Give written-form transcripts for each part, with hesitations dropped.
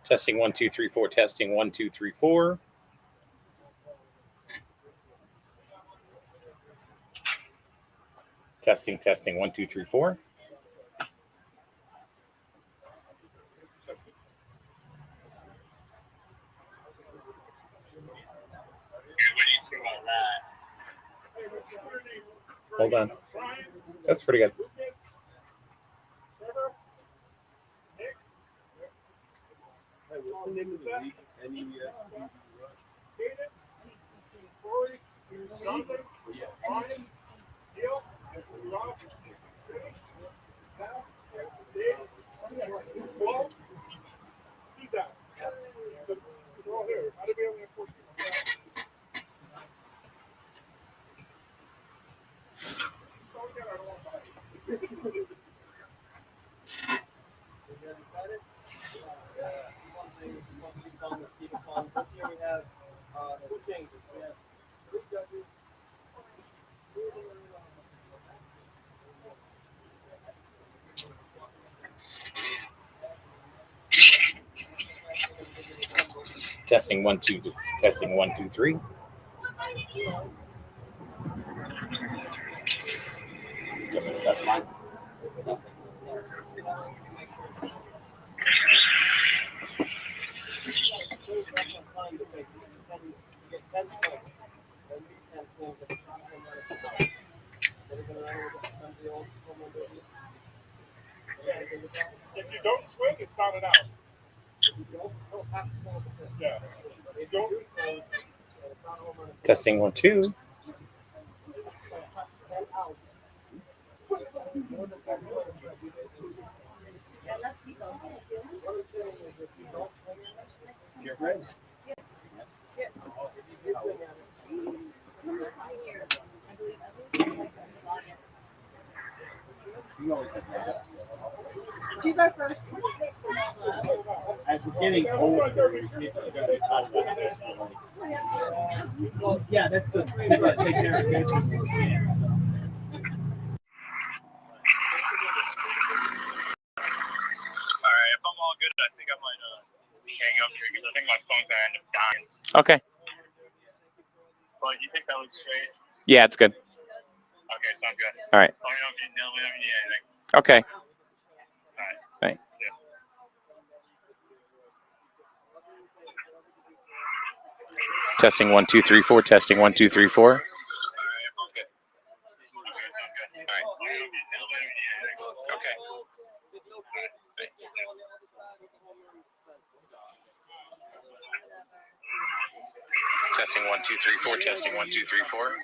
Testing 1 2 3 4. Testing 1 2 3 4. Testing 1 2 3 4. Hold on. That's pretty good. What's the name of the league? Testing 1 2. Testing 1 2 3. Give me the test line. If you don't swing, it's not an out. Yeah. You don't. Testing 1 2. She's our first. As we're getting older, well, yeah, that's the people that take care of safety. All right, if I'm all good, I think I might hang up here because I think my phone's gonna end up dying. Okay. But you think that looks straight? Yeah, it's good. Okay, sounds good. All right. Let me know if you need anything. Okay. All right. Right. Yeah. Testing 1 2 3 4. Testing 1 2 3 4. All right, sounds good. Okay, sounds good. All right. Let me know if you need anything. Okay. Testing 1 2 3 4. Testing 1 2 3 4.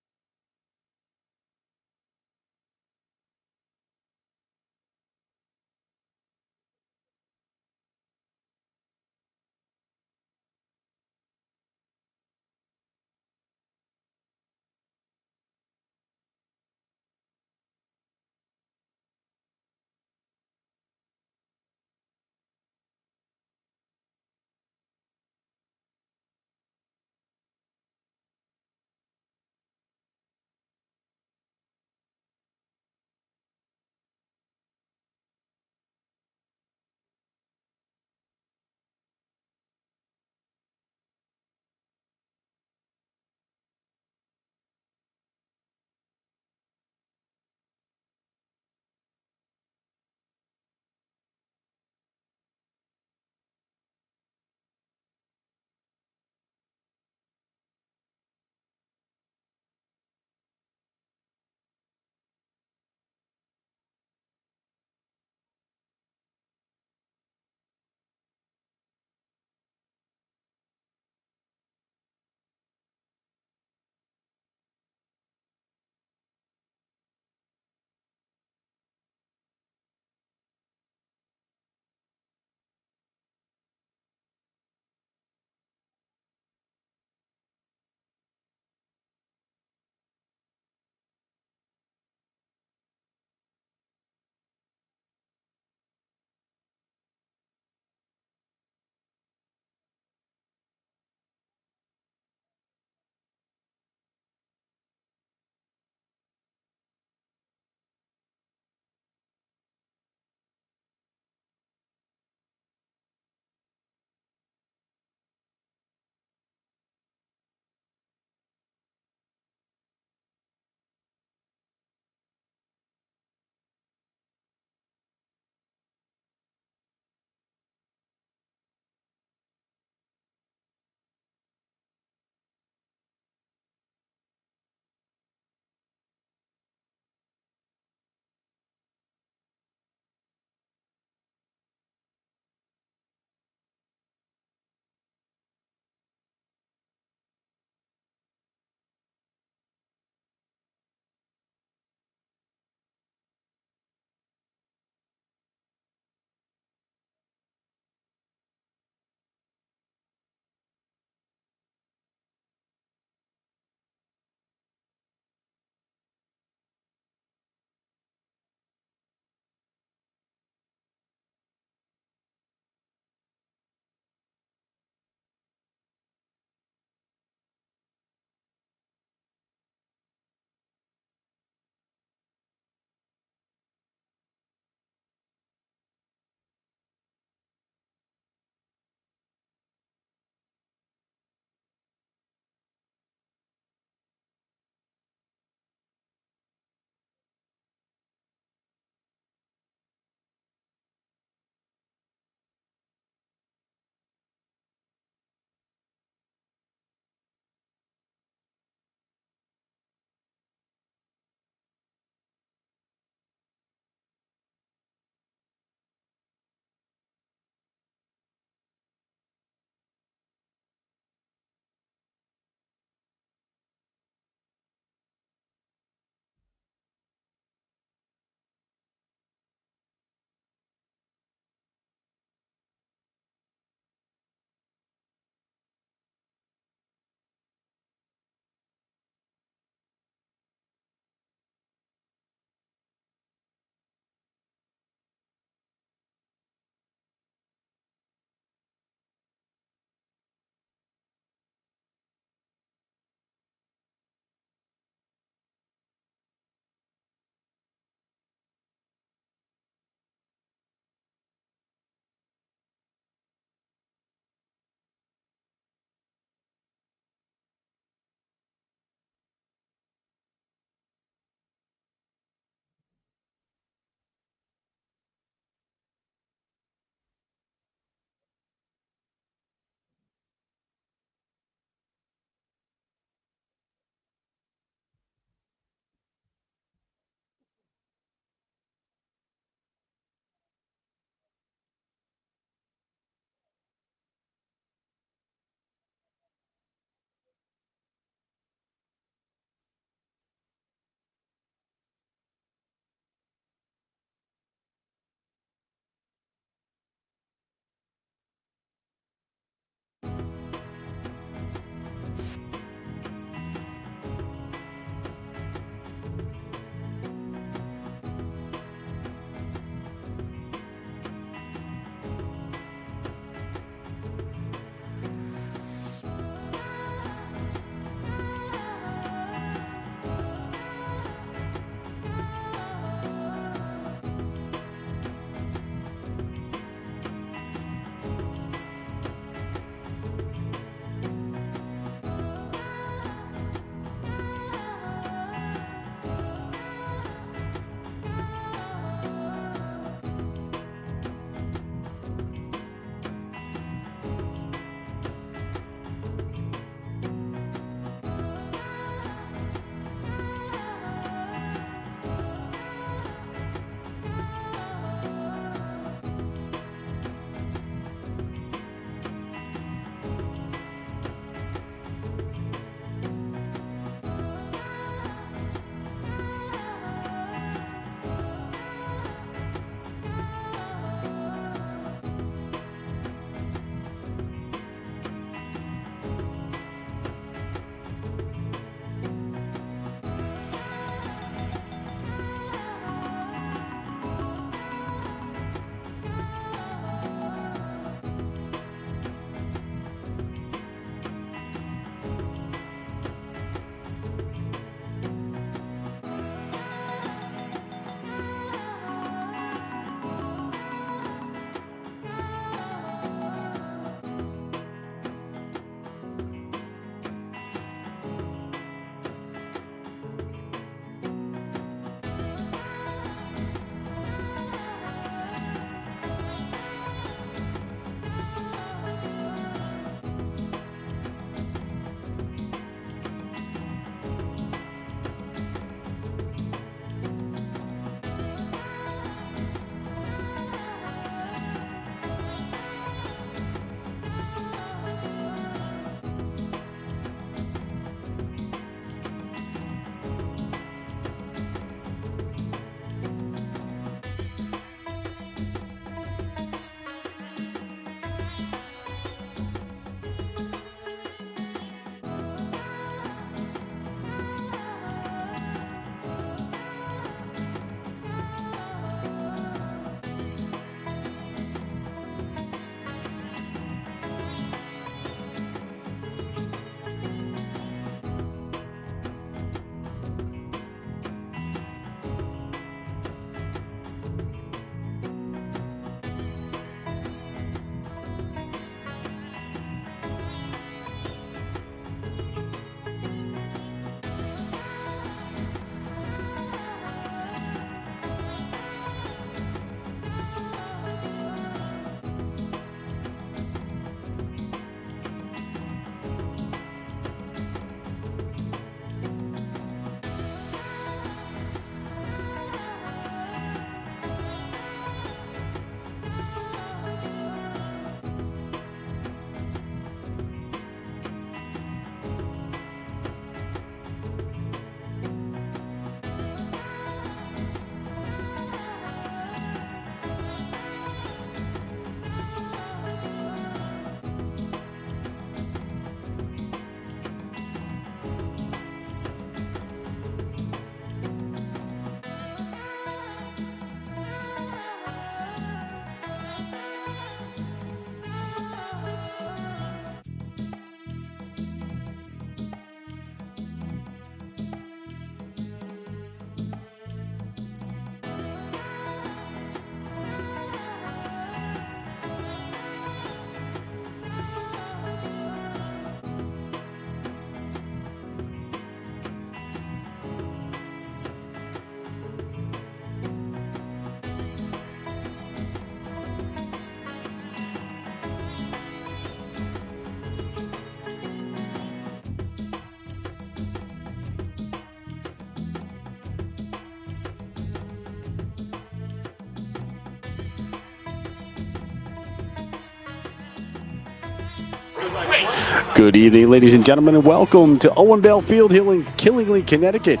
Good evening, ladies and gentlemen, and welcome to Owenvale Field Hill in Killingly, Connecticut,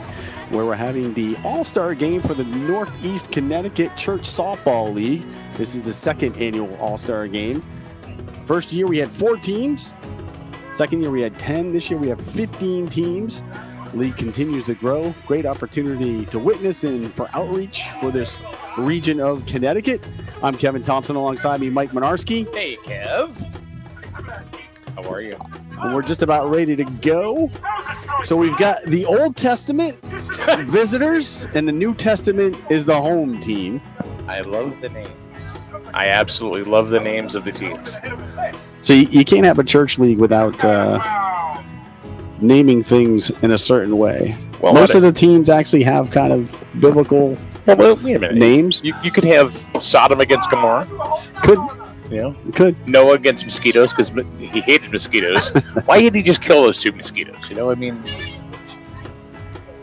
where we're having the All-Star Game for the Northeast Connecticut Church Softball League. This is the second annual All-Star Game. First year we had 4 teams. Second year we had 10. This year we have 15 teams. League continues to grow. Great opportunity to witness and for outreach for this region of Connecticut. I'm Kevin Thompson, alongside me, Mike Minarski. Hey, Kev. How are you? And we're just about ready to go. So we've got the Old Testament visitors, and the New Testament is the home team. I love the names. I absolutely love the names of the teams. So you can't have a church league without naming things in a certain way. Well, most of the teams actually have kind of biblical well, wait a minute. names. You could have Sodom against Gomorrah. Could. You know, Could. Noah against mosquitoes because he hated mosquitoes. Why didn't he just kill those 2 mosquitoes? You know, I mean,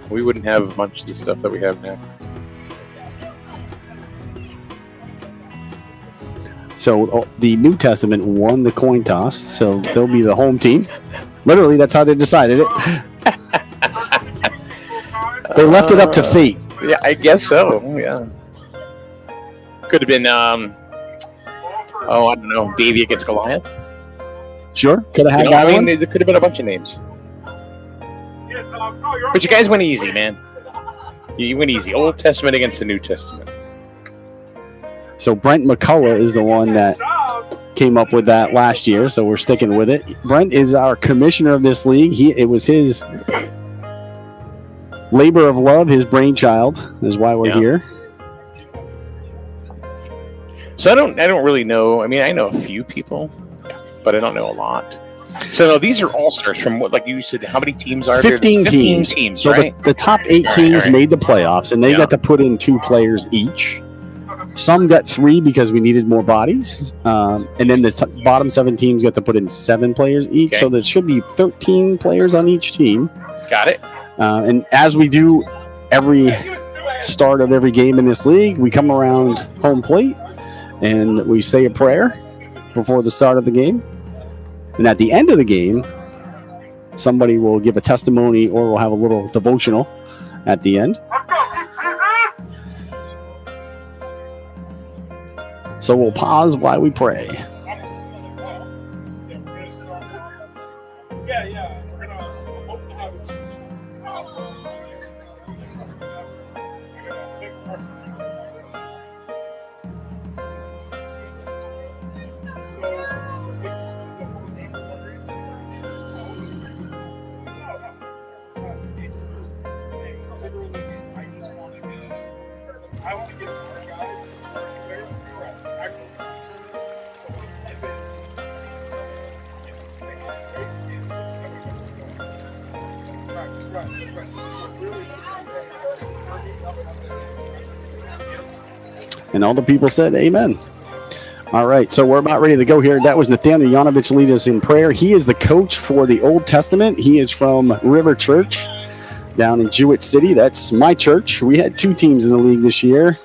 we wouldn't have much of the stuff that we have now. So the New Testament won the coin toss, so they'll be the home team. Literally, that's how they decided it. They left it up to fate. Yeah, I guess so. Yeah, could have been. I don't know, Davy against Goliath. Sure, could have had that one. There could have been a bunch of names. But you guys went easy, man. You went easy. Old Testament against the New Testament. So Brent McCullough is the one that came up with that last year, so we're sticking with it. Brent is our commissioner of this league. It was his labor of love, his brainchild, is why we're here. So I don't really know. I mean, I know a few people, but I don't know a lot. So no, these are all stars from what, like you said. How many teams are 15 there? 15 teams. So right? the top 8 teams made the playoffs, and they got to put in 2 players each. Some got 3 because we needed more bodies, and then the bottom 7 teams got to put in 7 players each. Okay. So there should be 13 players on each team. Got it. And as we do every start of every game in this league, we come around home plate and we say a prayer before the start of the game. And at the end of the game, somebody will give a testimony or we'll have a little devotional at the end. Let's go, Jesus! So we'll pause while we pray. Yeah. We're gonna hopefully have it. It's literally, I just want to get more guys, players, reps, actual reps. So if it's right. So really, and all the people said amen. All right, so we're about ready to go here. That was Nathaniel Yanovich lead us in prayer. He is the coach for the Old Testament. He is from River Church down in Jewett City. That's my church. We had 2 teams in the league this year.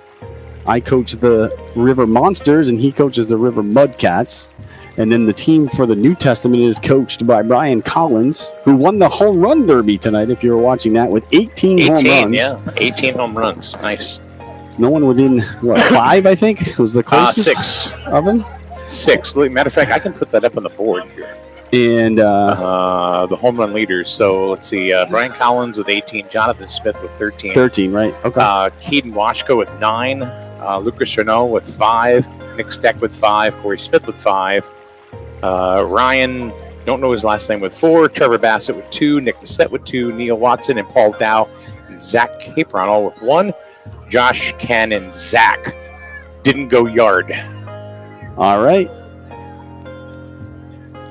I coach the River Monsters, and he coaches the River Mudcats. And then the team for the New Testament is coached by Brian Collins, who won the home run derby tonight, if you were watching that, with 18 home runs. Yeah, 18 home runs. Nice. No one within, 5, I think, was the closest 6 of them? 6. Matter of fact, I can put that up on the board here. And the home run leaders. So let's see. Brian Collins with 18. Jonathan Smith with 13. 13, right? Okay. Keaton Washko with 9. Lucas Renault with 5. Nick Steck with 5. Corey Smith with 5. Ryan, don't know his last name, with 4. Trevor Bassett with 2. Nick Bissett with 2. Neil Watson and Paul Dow and Zach Capron all with 1. Josh, Ken, and Zach didn't go yard. All right.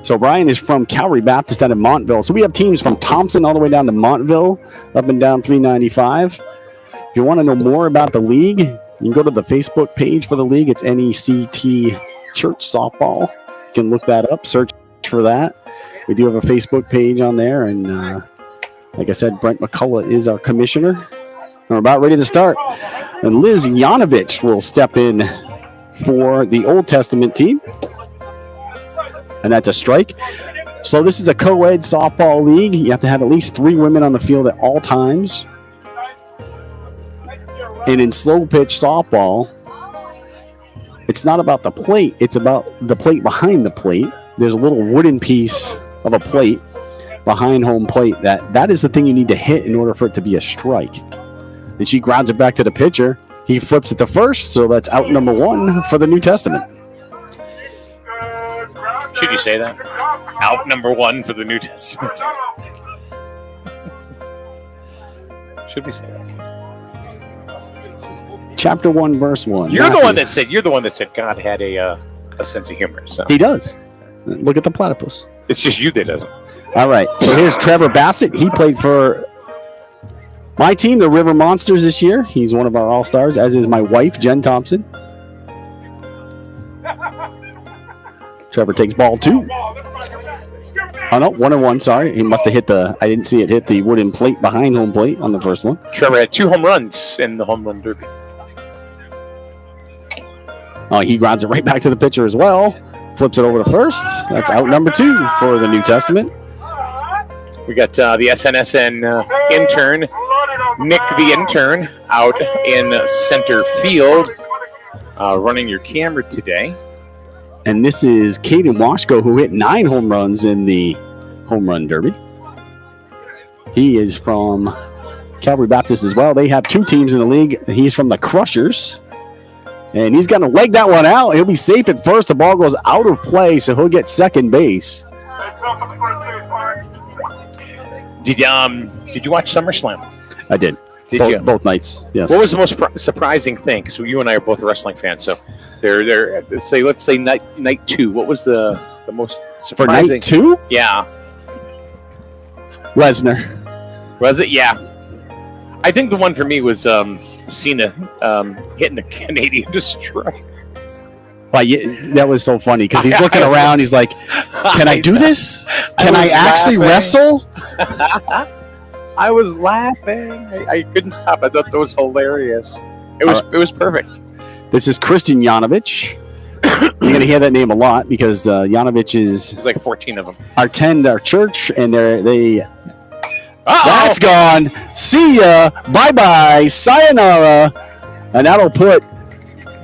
So Brian is from Calvary Baptist out of Montville. So we have teams from Thompson all the way down to Montville, up and down 395. If you want to know more about the league, you can go to the Facebook page for the league. It's NECT Church Softball. You can look that up, search for that. We do have a Facebook page on there. And like I said, Brent McCullough is our commissioner. We're about ready to start. And Liz Yanovich will step in for the Old Testament team. And that's a strike. So this is a co-ed softball league. You have to have at least 3 women on the field at all times. And in slow pitch softball, it's not about the plate. It's about the plate behind the plate. There's a little wooden piece of a plate behind home plate. That is the thing you need to hit in order for it to be a strike. And she grounds it back to the pitcher. He flips it to first, so that's out number 1 for the New Testament. Should you say that? Out number 1 for the New Testament. Should we say that? Chapter 1, verse 1. You're the one that said God had a sense of humor. So He does. Look at the platypus. it's just you that doesn't. All right. So here's Trevor Bassett. He played for my team, the River Monsters, this year. He's one of our all-stars, as is my wife, Jen Thompson. Trevor takes ball 2. Oh, no, 1-1, sorry. He must have hit I didn't see it hit the wooden plate behind home plate on the first one. Trevor had 2 home runs in the home run derby. Oh, he grounds it right back to the pitcher as well. Flips it over to first. That's out number 2 for the New Testament. We got the SNSN intern, Nick the intern, out in center field, running your camera today. And this is Caden Washko, who hit 9 home runs in the home run derby. He is from Calvary Baptist as well. They have 2 teams in the league. He's from the Crushers. And he's going to leg that one out. He'll be safe at first. The ball goes out of play, so he'll get second base. Did you watch SummerSlam? I did. Did you? Both nights, yes. What was the most surprising thing? So you and I are both wrestling fans. So they're let's say night 2. What was the most For surprising? night 2? Yeah. Lesnar. Was it? Yeah. I think the one for me was Cena hitting a Canadian Destroyer. Well, yeah, that was so funny because he's looking around. He's like, "Can I do this? Can I actually wrestle?" I was laughing. I couldn't stop. I thought that was hilarious. It was perfect. This is Christian Yanovich. You're going to hear that name a lot because Yanovich is There's like 14 of them. attend our church, and they Uh-oh! that's gone. See ya. Bye-bye. Sayonara. And that'll put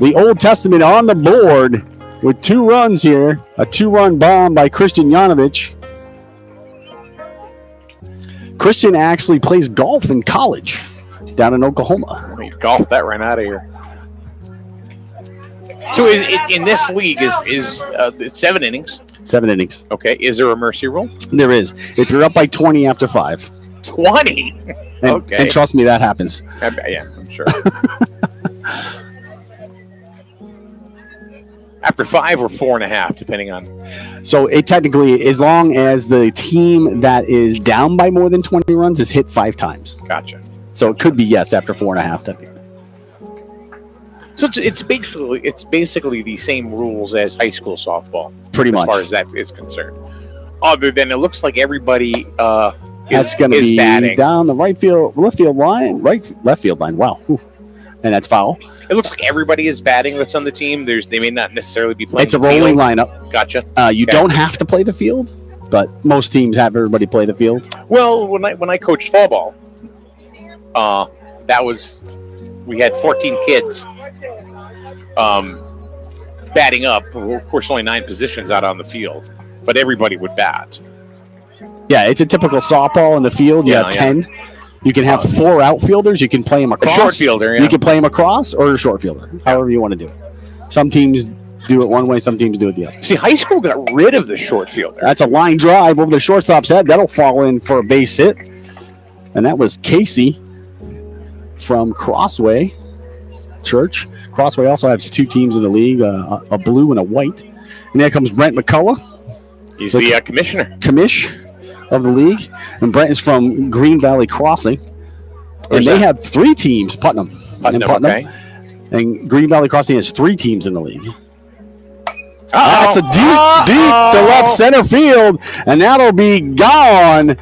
the Old Testament on the board with 2 runs here. A 2-run bomb by Christian Yanovich. Christian actually plays golf in college down in Oklahoma. You golfed that right out of here. So in this league is it's 7 innings. 7 innings. Okay. Is there a mercy rule? There is. If you're up by 20 after 5. 20. And, Okay. and trust me, that happens. Yeah, I'm sure. After 5 or 4.5, depending on. So it technically, as long as the team that is down by more than 20 runs is hit 5 times. Gotcha. So it could be yes after 4.5 technically. So it's basically the same rules as high school softball. Pretty much. As far as that is concerned. Other than it looks like everybody That's going to is be batting. down the left field line. Left field line. Wow. Whew. And that's foul. It looks like everybody is batting that's on the team. They may not necessarily be playing. It's a the rolling field. lineup. Gotcha. You Okay. don't have to play the field, but most teams have everybody play the field. Well, when I coached fall ball, we had 14 kids batting up. Of course, only 9 positions out on the field, but everybody would bat. Yeah, it's a typical softball in the field. You Yeah, have 10. You can have 4 outfielders. You can play them A across. short fielder, yeah. You can play them across or a short fielder, however you want to do it. Some teams do it one way, some teams do it the other. See, high school got rid of the short fielder. That's a line drive over the shortstop's head. That'll fall in for a base hit. And that was Casey from Crossway Church. Crossway also has 2 teams in the league, a blue and a white. And there comes Brent McCullough, He's the commissioner. commish of the league. And Brent is from Green Valley Crossing. Where's and they that? have 3 teams, Putnam. Okay. And Green Valley Crossing has 3 teams in the league. Uh-oh. That's a deep to left center field, and that'll be gone.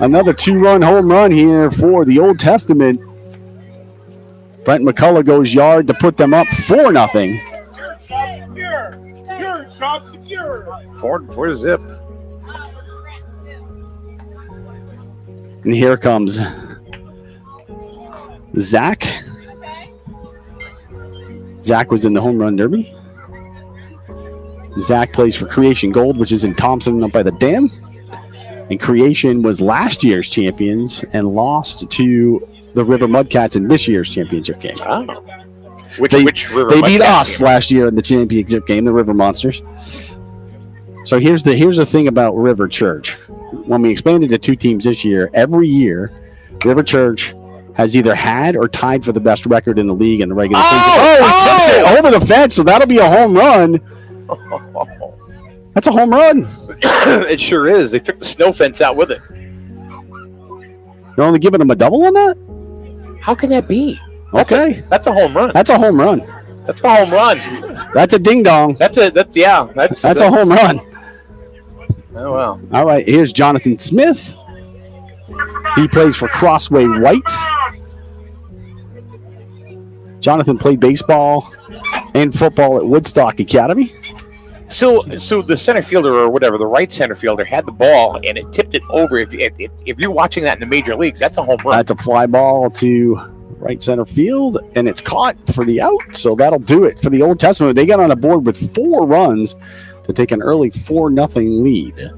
Another 2-run home run here for the Old Testament. Brent McCullough goes yard to put them up 4-0. Your job secure. Ford zip. And here comes Zach. Zach was in the home run derby. Zach plays for Creation Gold, which is in Thompson up by the dam. And Creation was last year's champions and lost to the River Mudcats in this year's championship game. Oh. Which River They beat Mudcats us game? last year in the championship game, the River Monsters. So here's the thing about River Church. When we expanded to 2 teams this year, every year, River Church has either had or tied for the best record in the league in the regular season. He tips it over the fence, so that'll be a home run. That's a home run. It sure is. They took the snow fence out with it. You're only giving them a double on that? How can that be? Okay. That's a home run. That's a home run. That's a home run. That's a ding dong. That's a home run. Oh wow. All right, here's Jonathan Smith. He plays for Crossway White. Jonathan played baseball and football at Woodstock Academy. So the center fielder or whatever, the right center fielder had the ball and it tipped it over. If you're watching that in the major leagues, that's a home run. That's a fly ball to right center field, and it's caught for the out. So that'll do it for the Old Testament. They got on the board with 4 runs to take an early 4-0 lead.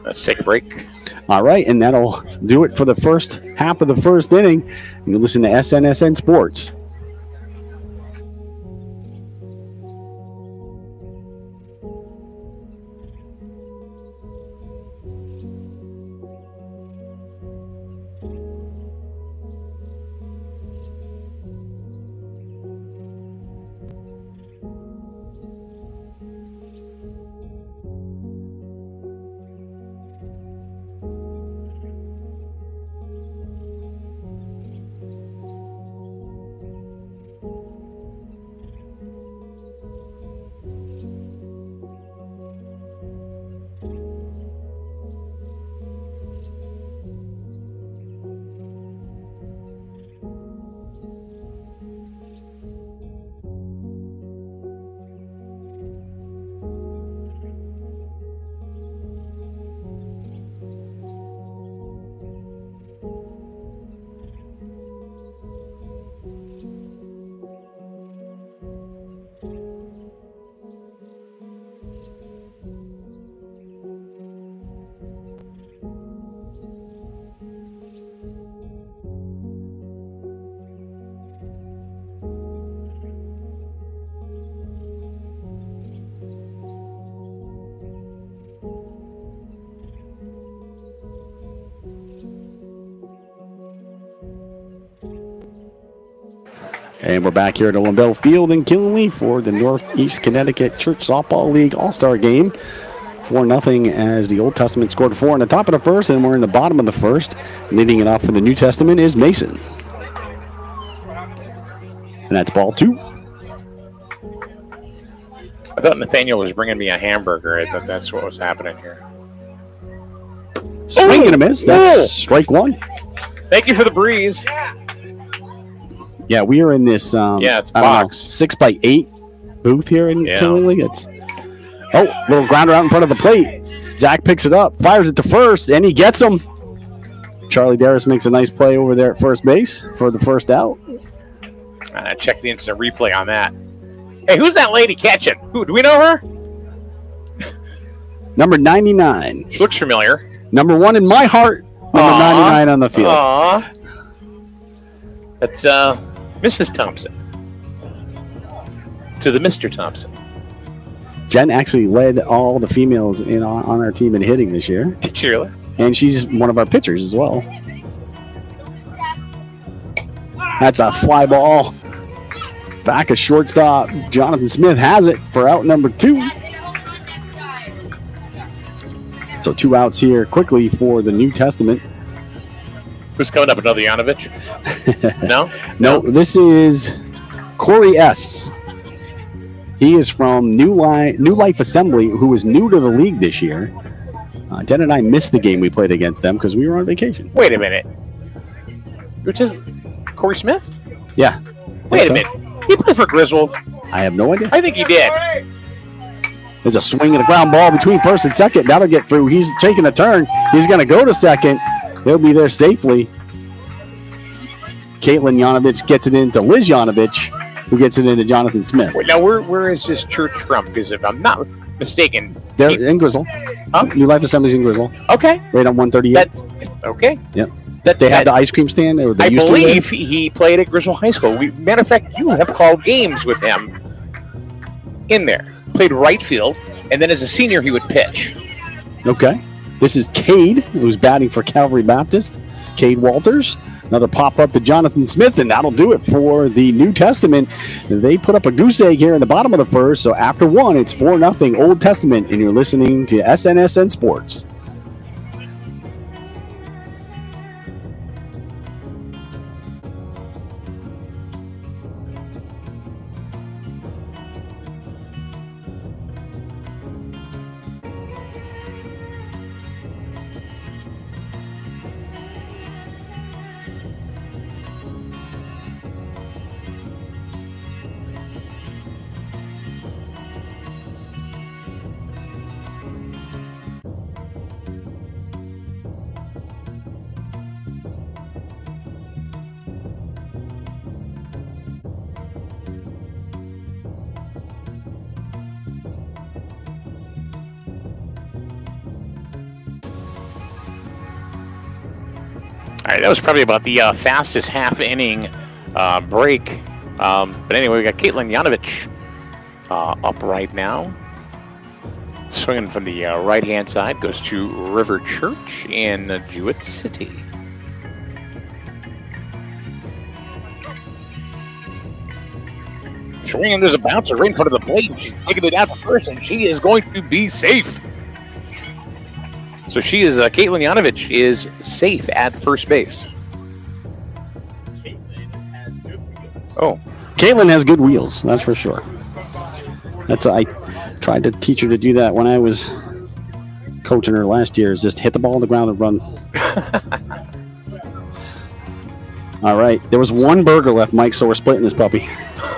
Let's take a break. All right, and that'll do it for the first half of the first inning. You listen to SNSN Sports. And we're back here at Owen Bell Field in Killenly for the Northeast Connecticut Church Softball League All-Star Game. 4-0 as the Old Testament scored 4 in the top of the first, and we're in the bottom of the first. Leading it off for the New Testament is Mason. And that's ball 2. I thought Nathaniel was bringing me a hamburger. I thought that's what was happening here. Swing and a miss. That's strike 1. Thank you for the breeze. Yeah, we are in this it's I don't know, box. 6x8 booth here in Yeah. Killenly. It's little grounder out in front of the plate. Zach picks it up, fires it to first, and he gets him. Charlie Darris makes a nice play over there at first base for the first out. Check the instant replay on that. Hey, who's that lady catching? Who do we know her? Number 99. She looks familiar. Number 1 in my heart. Number 99 on the field. Aww. That's Mrs. Thompson. To the Mr. Thompson. Jen actually led all the females on our team in hitting this year. Did she really? And she's one of our pitchers as well. That's a fly ball. Back of shortstop. Jonathan Smith has it for out number 2. So 2 outs here quickly for the New Testament. Who's coming up? Another Yanovich? No? No, this is Corey S. He is from New Life Assembly, who is new to the league this year. Jen and I missed the game we played against them because we were on vacation. Wait a minute. Which is Corey Smith? Yeah. Wait a minute. He played for Griswold. I have no idea. I think he did. There's a swing and a ground ball between first and second. That'll get through. He's taking a turn. He's going to go to second. He'll be there safely. Caitlin Yanovich gets it into Liz Yanovich, who gets it into Jonathan Smith. Wait, now, where is this church from? Because if I'm not mistaken, They're in Grizzle. Huh? New Life Assembly's in Grizzle. Okay, Right on 138. that's okay. Yep. That They have the ice cream stand. Or they I used to believe he played at Grizzle High School. Matter of fact, you have called games with him in there. Played right field, and then as a senior, he would pitch. Okay. This is Cade, who's batting for Calvary Baptist. Cade Walters. Another pop-up to Jonathan Smith, and that'll do it for the New Testament. They put up a goose egg here in the bottom of the first, so after one, it's 4-0 Old Testament, and you're listening to SNSN Sports. All right, that was probably about the fastest half-inning break. But anyway, we got Caitlin Yanovich up right now. Swinging from the right-hand side, goes to River Church in Jewett City. Swinging, there's a bouncer right in front of the plate, and she's taking it out to first, and she is going to be safe. So she is, Caitlin Yanovich is safe at first base. Caitlin has good wheels. Oh, Caitlin has good wheels, that's for sure. I tried to teach her to do that when I was coaching her last year, is just hit the ball on the ground and run. All right, there was one burger left, Mike, so we're splitting this puppy.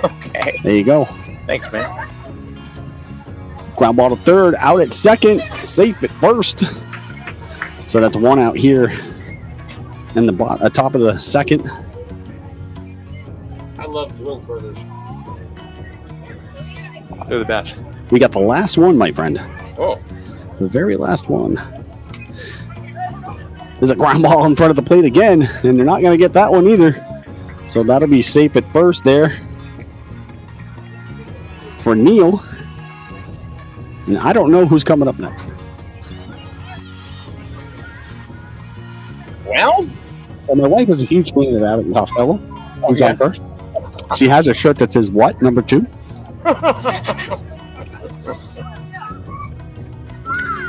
okay. There you go. Thanks, man. Ground ball to third, out at second, safe at first. So that's one out here in the top of the second. I love grilled burgers. They're the best. We got the last one, my friend. Oh. The very last one. There's a ground ball in front of the plate again, and they're not going to get that one either. So that'll be safe at first there for Neil. And I don't know who's coming up next. Well, My wife is a huge fan of Abbott and Costello. Who's on first? She has a shirt that says what? Number 2?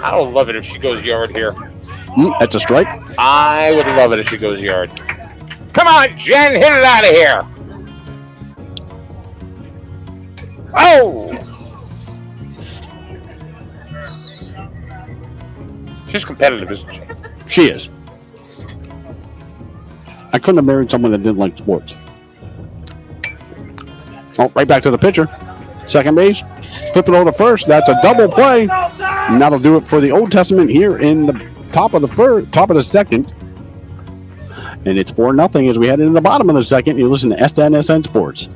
I would love it if she goes yard here. That's a strike. I would love it if she goes yard. Come on, Jen, hit it out of here. Oh! She's competitive, isn't she? She is. I couldn't have married someone that didn't like sports. Oh, right back to the pitcher. Second base. Flip it over to first. That's a double play. And that'll do it for the Old Testament here in the top of the second. And it's 4-0 as we head into the bottom of the second. You listen to SNSN Sports.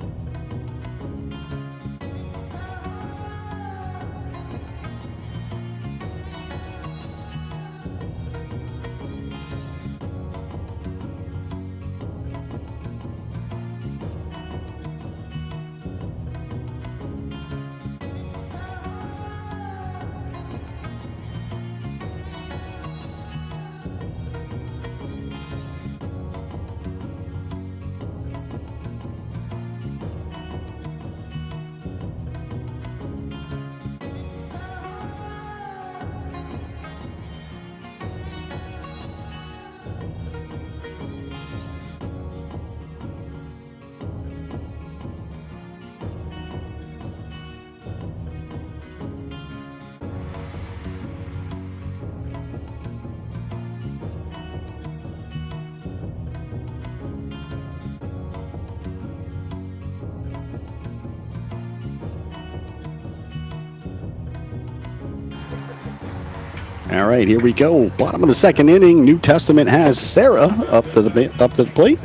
All right, here we go. Bottom of the second inning. New Testament has Sarah up to the plate.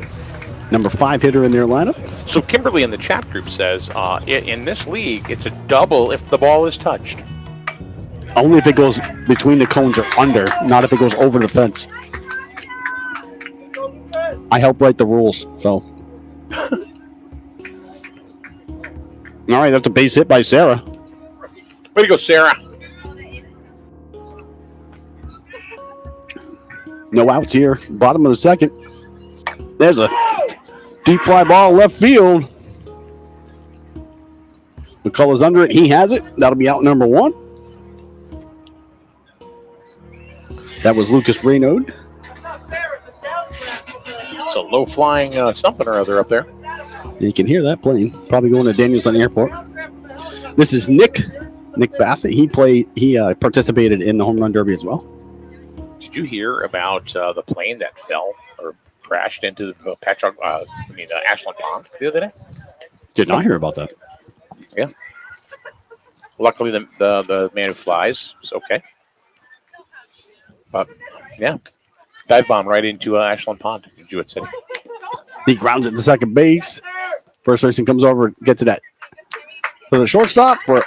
Number 5 hitter in their lineup. So Kimberly in the chat group says, in this league, it's a double if the ball is touched. Only if it goes between the cones or under, not if it goes over the fence. I help write the rules, so. All right, that's a base hit by Sarah. Way to go, Sarah. No outs here. Bottom of the second. There's a deep fly ball left field. McCullough's under it. He has it. That'll be out number 1. That was Lucas Raynaud. It's a low-flying something or other up there. You can hear that plane. Probably going to Danielson Airport. This is Nick Bassett. He participated in the home run derby as well. Did you hear about the plane that fell or crashed into the Ashland Pond the other day? Did not hear about that. Yeah. Luckily, the man who flies is okay. But yeah, dive bomb right into Ashland Pond in Jewett City. He grounds it to second base. First baseman comes over, gets it at for the shortstop for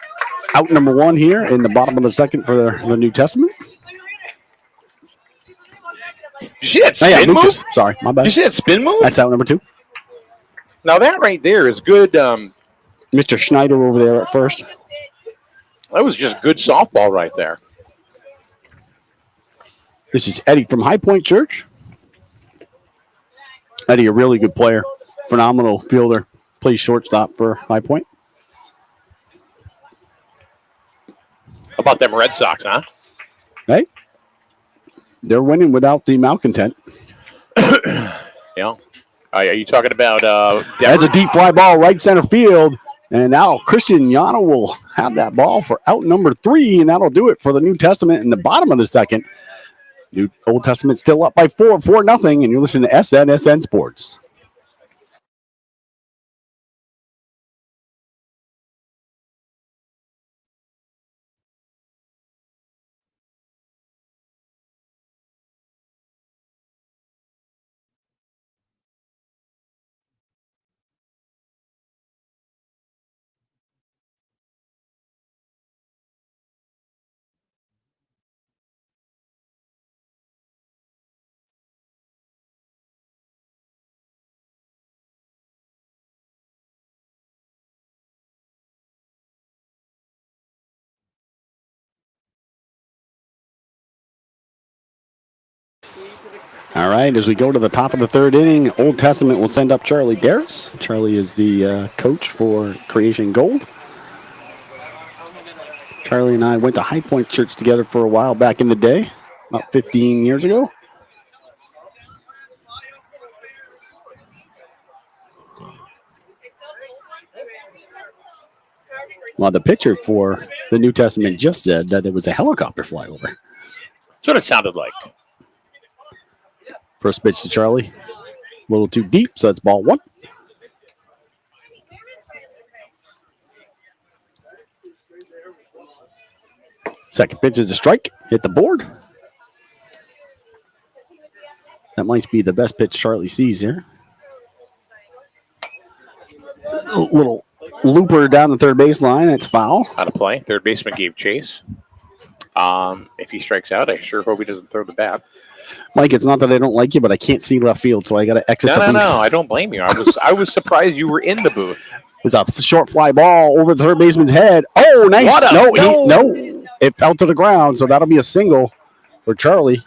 out number 1 here in the bottom of the second for the New Testament. You see that spin move? Lucas. Sorry, my bad. You see that spin move? That's out number 2. Now that right there is good. Mr. Schneider over there at first. That was just good softball right there. This is Eddie from High Point Church. Eddie, a really good player. Phenomenal fielder. Plays shortstop for High Point. How about them Red Sox, huh? Hey. They're winning without the malcontent. Yeah. Are you talking about That's a deep fly ball right center field. And now Christian Yano will have that ball for out number 3, and that'll do it for the New Testament in the bottom of the second. Old Testament still up by 4-0, and you're listening to SN Sports. All right, as we go to the top of the third inning, Old Testament will send up Charlie Garris. Charlie is the coach for Creation Gold. Charlie and I went to High Point Church together for a while back in the day, about 15 years ago. Well, the picture for the New Testament just said that it was a helicopter flyover. That's what it sounded like. First pitch to Charlie. A little too deep, so that's ball 1. Second pitch is a strike. Hit the board. That might be the best pitch Charlie sees here. A little looper down the third baseline. That's foul. Out of play. Third baseman gave chase. If he strikes out, I sure hope he doesn't throw the bat. Mike, it's not that I don't like you, but I can't see left field, so I got to exit the booth. No, I don't blame you. I was surprised you were in the booth. It's a short fly ball over the third baseman's head. Oh, nice. No. It fell to the ground, so that'll be a single for Charlie.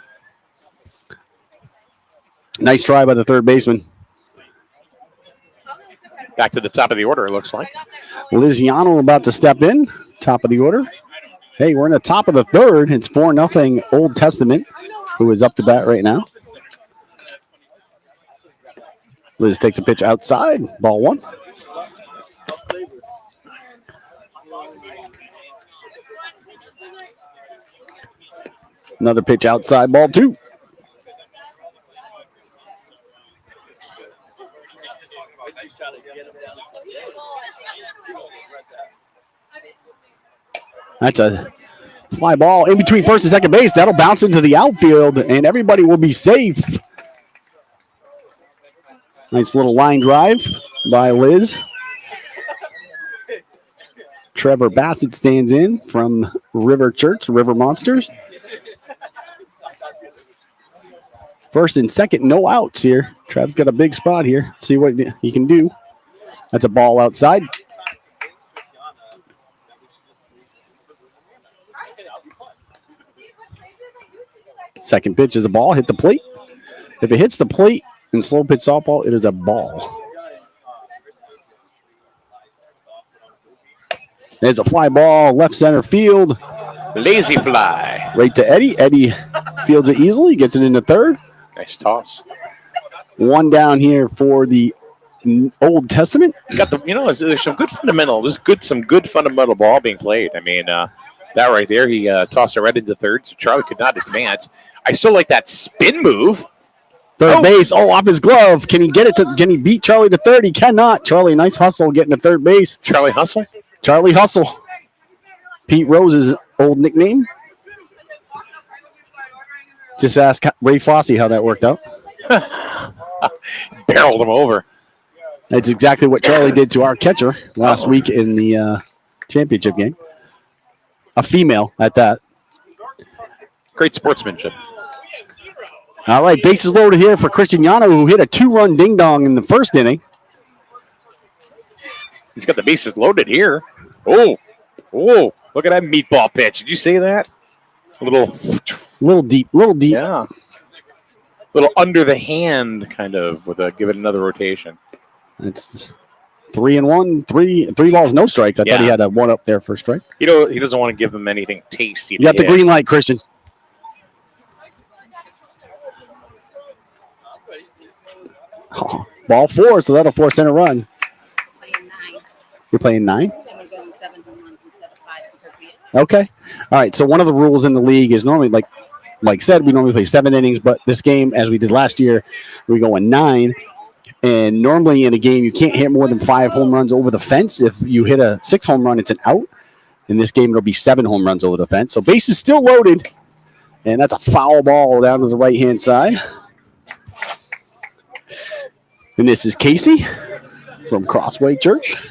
Nice try by the third baseman. Back to the top of the order, it looks like. Liziano about to step in. Top of the order. Hey, we're in the top of the third. It's 4-0 Old Testament, who is up to bat right now. Liz takes a pitch outside. Ball 1. Another pitch outside. Ball 2. That's a Fly ball in between first and second base. That'll bounce into the outfield, and everybody will be safe. Nice little line drive by Liz. Trevor Bassett stands in from River Monsters. First and second, no outs here. Trev's got a big spot here. See what he can do. That's a ball outside. Second pitch is a ball. Hit the plate. If it hits the plate in slow pitch softball, it is a ball. There's a fly ball, left center field. Lazy fly. Right to Eddie. Eddie fields it easily, gets it into third. Nice toss. One down here for the Old Testament. Got the, there's some good fundamental. Some good fundamental ball being played. I mean, that right there, he tossed it right into third, so Charlie could not advance. I still like that spin move. Third base. Oh, off his glove. Can he get it to? Can he beat Charlie to third? He cannot. Charlie, nice hustle getting to third base. Charlie Hustle. Charlie Hustle. Pete Rose's old nickname. Just ask Ray Fosse how that worked out. Barreled him over. That's exactly what Charlie did to our catcher last week in the championship game. A female at that. Great sportsmanship. All right, bases loaded here for Christian Yano, who hit a 2-run ding-dong in the first inning. He's got the bases loaded here. Oh, look at that meatball pitch. Did you see that? A little deep. Yeah. A little under the hand, kind of, give it another rotation. It's 3-1, three balls, no strikes. I thought he had a one up there for a strike. He doesn't want to give them anything tasty. You got the green light, Christian. Oh, ball 4, so that'll force in a run. You're playing 9? I'm going 7 home runs instead of 5 because we. Okay. All right. So one of the rules in the league is normally, like said, we normally play 7 innings, but this game, as we did last year, we go in 9. And normally in a game, you can't hit more than 5 home runs over the fence. If you hit a 6 home run, it's an out. In this game, it'll be 7 home runs over the fence. So base is still loaded, and that's a foul ball down to the right-hand side. And this is Casey from Crossway Church.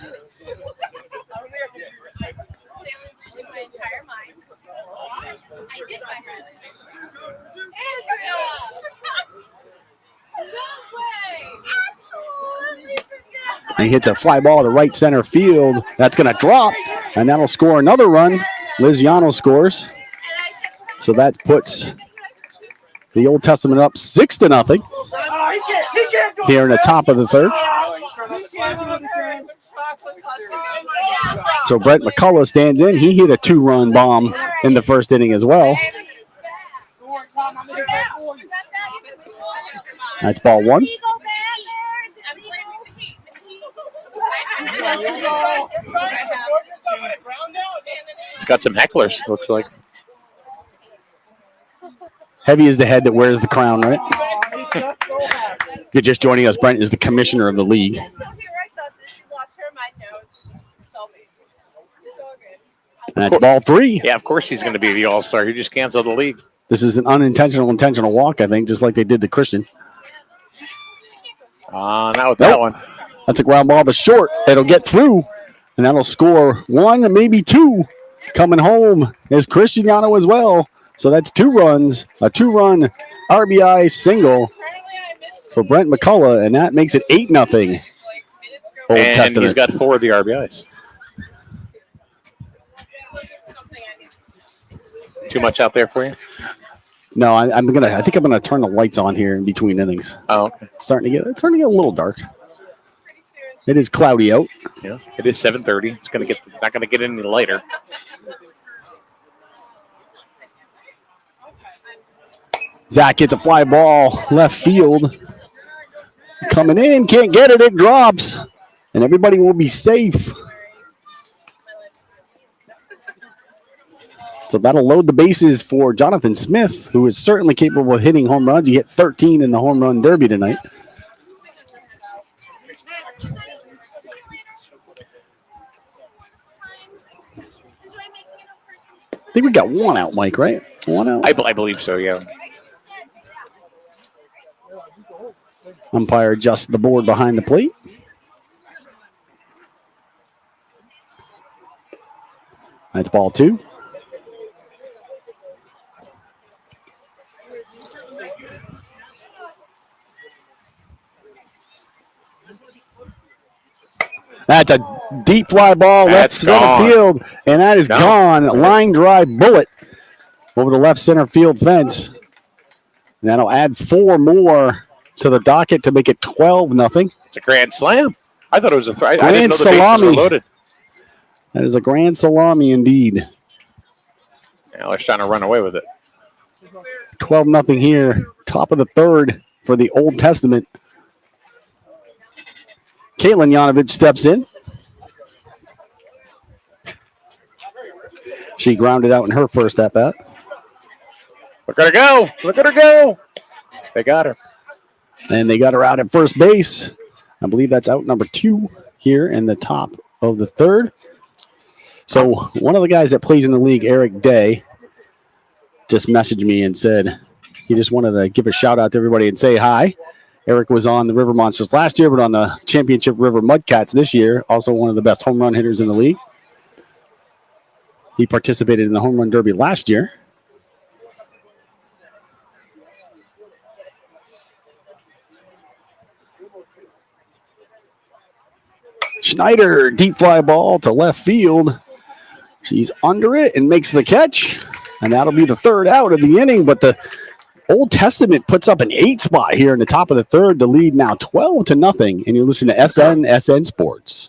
He hits a fly ball to right center field. That's going to drop, and that'll score another run. Liziano scores. So that puts the Old Testament up 6-0 here in the top of the third. So Brent McCullough stands in. He hit a 2-run bomb in the first inning as well. That's ball 1. It's got some hecklers, looks like. Heavy is the head that wears the crown, right? If you're just joining us, Brent is the commissioner of the league. And that's ball 3. Yeah, of course he's going to be the all-star. He just canceled the league. This is an intentional walk, I think, just like they did to Christian. Not with that one. That's a ground ball to short. It'll get through, and that'll score 1, maybe 2. Coming home is Cristiano as well. So that's 2 runs, a 2-run RBI single for Brent McCullough, and that makes it 8-0. Old And Testament. he's got 4 of the RBIs. Too much out there for you? No, I think I'm gonna turn the lights on here in between innings. Oh, okay. It's starting to get a little dark. It is cloudy out. Yeah, it is 7:30. It's not gonna get any lighter. Zach gets a fly ball left field. Coming in, can't get it. It drops, and everybody will be safe. So that'll load the bases for Jonathan Smith, who is certainly capable of hitting home runs. He hit 13 in the home run derby tonight. think we got one out, Mike, right? One out. I believe so, yeah. Umpire adjusts the board behind the plate. That's ball 2. That's a deep fly ball left That's center gone. field, and that is gone. Line drive bullet over the left center field fence. And that'll add 4 more to the docket to make it 12-0. It's a grand slam. I thought it was a I didn't Grand know the bases were salami. loaded. That is a grand salami indeed. Yeah, they're trying to run away with it. 12-0 here. Top of the third for the Old Testament. Caitlin Yanovich steps in. She grounded out in her first at bat. Look at her go. Look at her go. They got her. And they got her out at first base. I believe that's out number 2 here in the top of the third. So one of the guys that plays in the league, Eric Day, just messaged me and said he just wanted to give a shout out to everybody and say hi. Eric was on the River Monsters last year, but on the championship River Mudcats this year. Also one of the best home run hitters in the league. He participated in the home run derby last year. Schneider, deep fly ball to left field. She's under it and makes the catch. And that'll be the third out of the inning. But the Old Testament puts up an 8 spot here in the top of the third to lead now 12-0. And you're listening to SN Sports.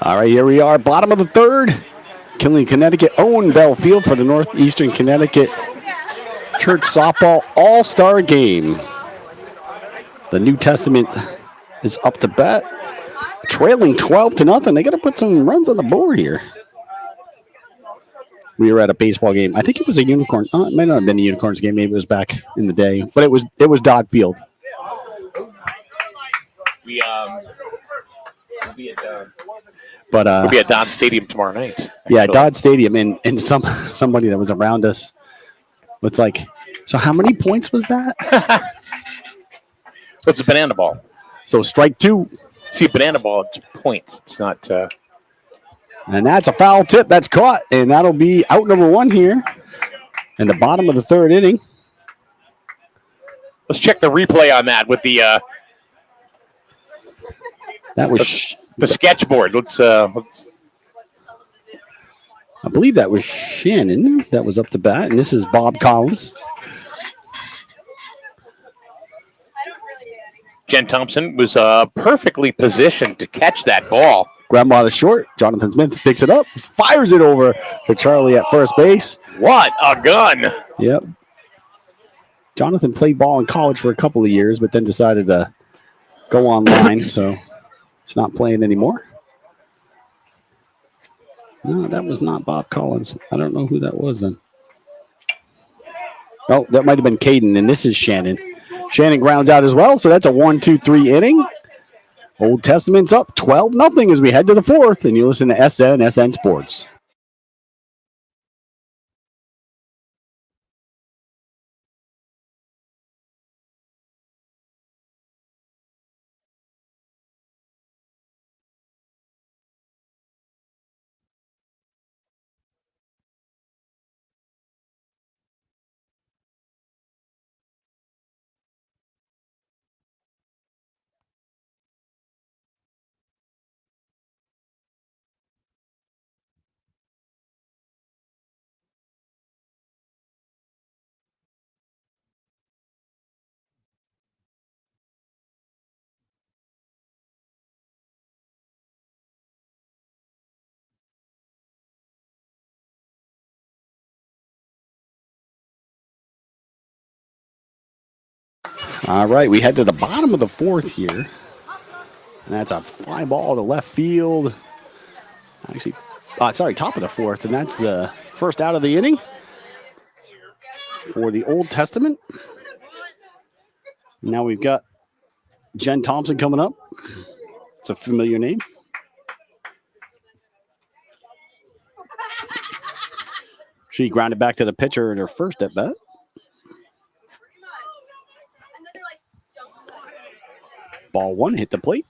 All right, here we are, bottom of the third. Kinley, Connecticut, Owen Bell Field for the Northeastern Connecticut Church Softball All-Star Game. The New Testament is up to bat, trailing 12-0. They got to put some runs on the board here. We were at a baseball game. I think it was a Unicorn. It might not have been a Unicorns game. Maybe it was back in the day, but it was Dodd Field. We'll be at Dodd Stadium tomorrow night. Actually. Yeah, Dodd Stadium, and somebody that was around us was like, so how many points was that? What's a banana ball? So strike 2. See, banana ball, it's points. It's not. And that's a foul tip. That's caught, and that'll be out number 1 here in the bottom of the third inning. Let's check the replay on that with the. That was the sketchboard. Let's. I believe that was Shannon that was up to bat, and this is Bob Collins. Jen Thompson was perfectly positioned to catch that ball. Ground ball is short. Jonathan Smith picks it up, fires it over to Charlie at first base. What a gun! Yep. Jonathan played ball in college for a couple of years, but then decided to go online, so it's not playing anymore. No, that was not Bob Collins. I don't know who that was then. Oh, that might have been Caden, and this is Shannon. Shannon grounds out as well, so that's a 1-2-3 inning. Old Testament's up 12-0 as we head to the fourth, and you listen to SN Sports. All right, we head to the bottom of the fourth here. And that's a fly ball to left field. Actually, top of the fourth, and that's the first out of the inning for the Old Testament. Now we've got Jen Thompson coming up. It's a familiar name. She grounded back to the pitcher in her first at bat. Ball one hit the plate.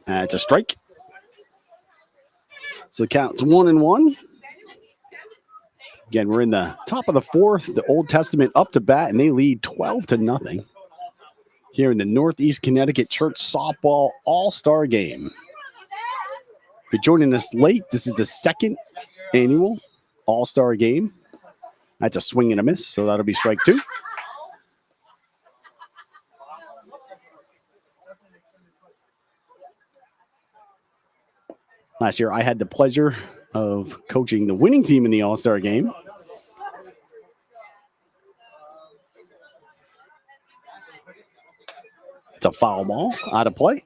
It's a strike. So the count's 1-1. Again, we're in the top of the fourth. The Old Testament up to bat, and they lead 12-0 here in the Northeast Connecticut Church Softball All-Star Game. If you're joining us late, this is the second annual All-Star Game. That's a swing and a miss, so that'll be strike two. Last year, I had the pleasure of coaching the winning team in the All-Star Game. It's a foul ball out of play.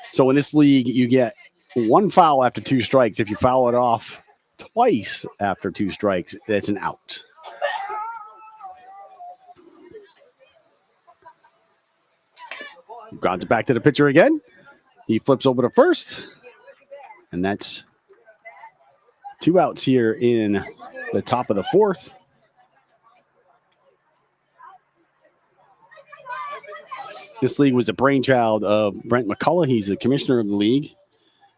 So in this league, you get one foul after two strikes. If you foul it off twice after two strikes, that's an out. Grounds it back to the pitcher again. He flips over to first. And that's two outs here in the top of the fourth. This league was the brainchild of Brent McCullough. He's the commissioner of the league.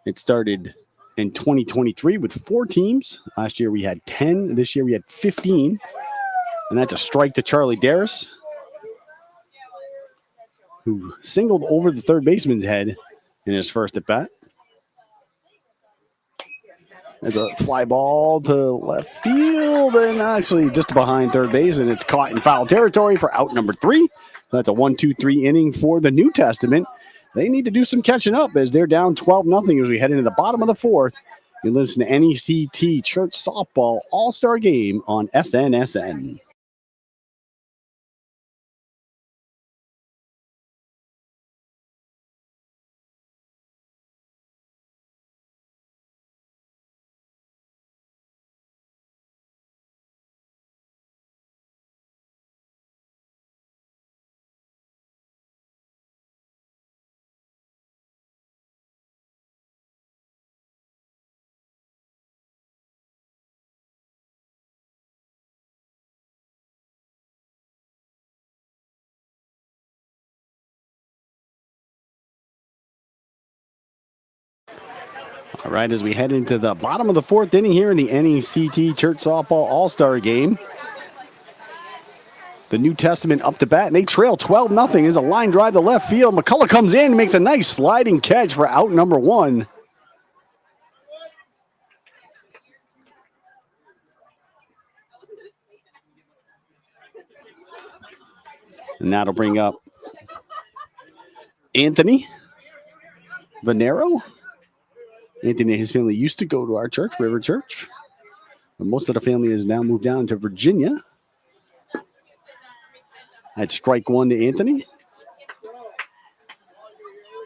It started in 2023 with 4 teams. Last year we had 10. This year we had 15. And that's a strike to Charlie Darris, who singled over the third baseman's head in his first at bat. There's a fly ball to left field and actually just behind third base, and it's caught in foul territory for out number 3. That's a 1-2-3 inning for the New Testament. They need to do some catching up as they're down 12-0 as we head into the bottom of the fourth. You listen to NECT Church Softball All-Star Game on SNSN. All right, as we head into the bottom of the fourth inning here in the NECT Church Softball All-Star Game. The New Testament up to bat, and they trail 12-0. There's a line drive to left field. McCullough comes in and makes a nice sliding catch for out number 1. And that'll bring up Anthony Venero. Anthony and his family used to go to our church, River Church. But most of the family has now moved down to Virginia. That's strike 1 to Anthony.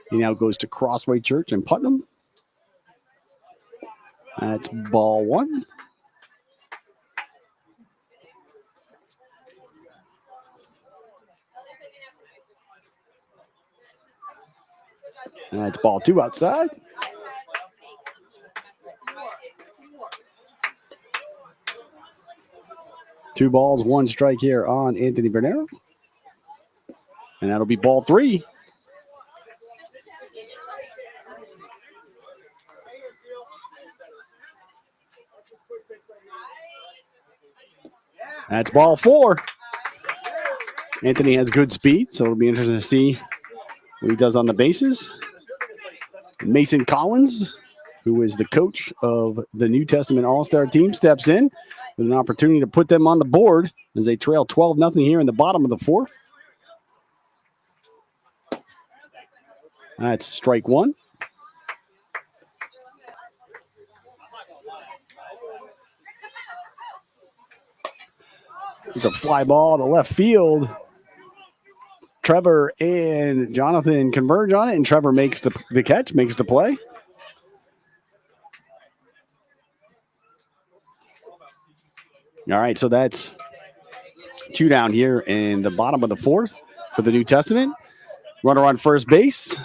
He now goes to Crossway Church in Putnam. That's ball 1. That's ball 2 outside. Two balls, 1 strike here on Anthony Venero. And that'll be ball 3. That's ball 4. Anthony has good speed, so it'll be interesting to see what he does on the bases. Mason Collins, who is the coach of the New Testament All-Star team, steps in with an opportunity to put them on the board as they trail 12-0 here in the bottom of the fourth. That's strike 1. It's a fly ball to left field. Trevor and Jonathan converge on it, and Trevor makes the catch, makes the play. All right, so that's 2 down here in the bottom of the 4th for the New Testament. Runner on first base.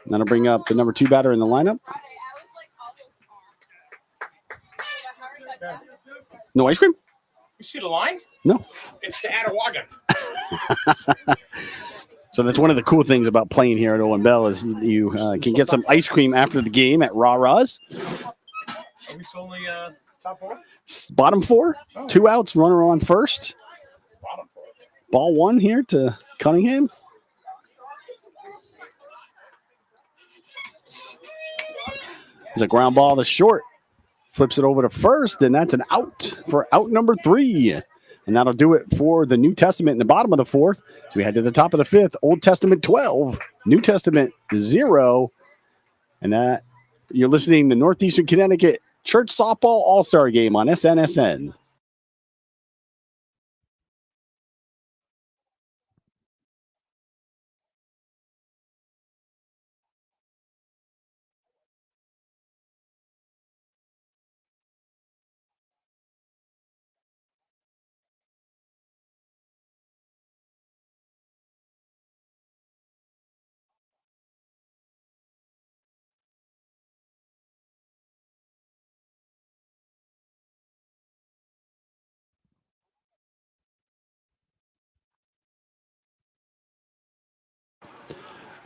That'll bring up the number 2 batter in the lineup. No ice cream? You see the line? No. It's the Attawagan. So that's one of the cool things about playing here at Owen Bell is you can get some ice cream after the game at Rah Rah's. Are we only top 4? Bottom 4, 2 outs, runner on first. Bottom 4. Ball 1 here to Cunningham. It's a ground ball to short. Flips it over to first, and that's an out for out number 3. And that'll do it for the New Testament in the bottom of the 4th. So we head to the top of the 5th. Old Testament 12, New Testament 0. And that you're listening to Northeastern Connecticut Church Softball All-Star Game on SNSN.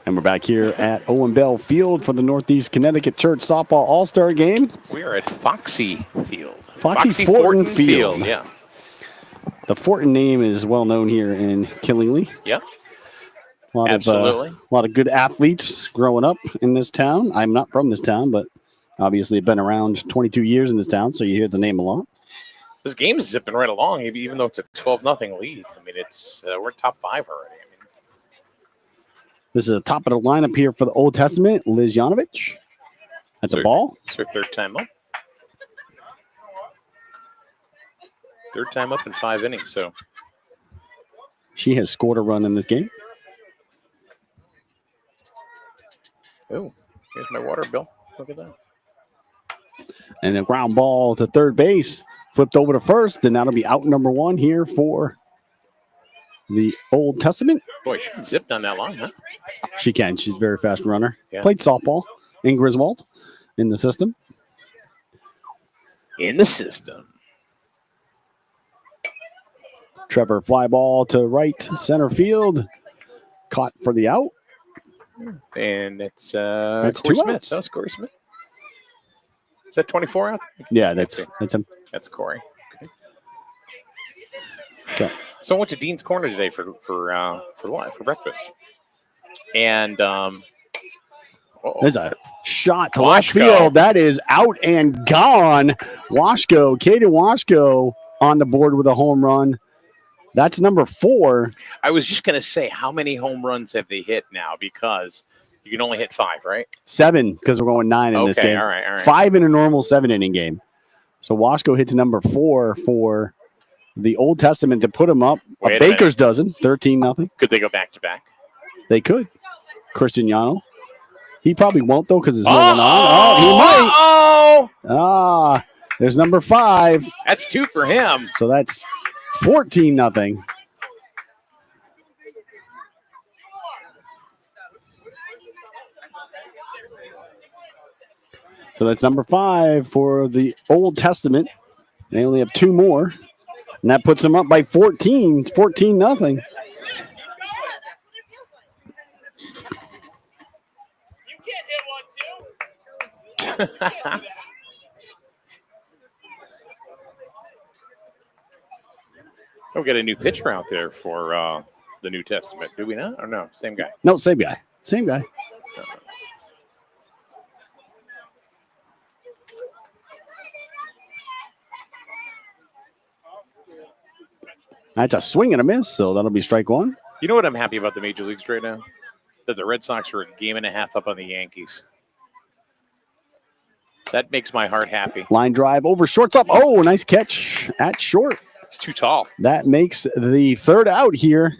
And we're back here at Owen Bell Field for the Northeast Connecticut Church Softball All-Star Game. We are at Foxy Field. Foxy Fortin Field. Yeah. The Fortin name is well known here in Killingly. Yeah. A lot of good athletes growing up in this town. I'm not from this town, but obviously I've been around 22 years in this town, so you hear the name a lot. This game's zipping right along, even though it's a 12-0 lead. I mean, it's we're top 5 already. I mean, this is the top of the lineup here for the Old Testament, Liz Yanovich. That's a ball. It's her 3rd time up. 3rd time up in 5 innings, so. She has scored a run in this game. Oh, here's my water bill. Look at that. And a ground ball to third base. Flipped over to first, and that'll be out number 1 here for the Old Testament. Boy, she zipped on that line, huh? She can. She's a very fast runner. Yeah. Played softball in Griswold in the system. Trevor fly ball to right center field. Caught for the out. And it's Corey 2 Smith. outs. That's Corey Smith. Is that 24 out? Yeah, that's him. That's Corey. Okay. So I went to Dean's Corner today for what? For breakfast. And there's a shot to Washko. left field. That is out and gone. Washko, Kaden Washko on the board with a home run. That's number 4. I was just going to say, how many home runs have they hit now? Because you can only hit 5, right? 7, because we're going 9 in this game. All right. 5 in a normal 7-inning game. So Washko hits number 4 for the Old Testament to put him up. Wait a a baker's dozen, 13-0. Could they go back-to-back? They could. Cristiano. He probably won't, though, because it's no one on. Oh, he might. Oh! There's number 5. That's 2 for him. So that's 14-0. So that's number 5 for the Old Testament. They only have 2 more. And that puts them up by 14. It's 14-0. We'll get a new pitcher out there for the New Testament. Do we not? Or no? Same guy. No, same guy. Same guy. That's a swing and a miss, so that'll be strike 1. You know what I'm happy about the Major Leagues right now? That the Red Sox are a game and a half up on the Yankees. That makes my heart happy. Line drive over shortstop. Oh, nice catch at short. It's too tall. That makes the third out here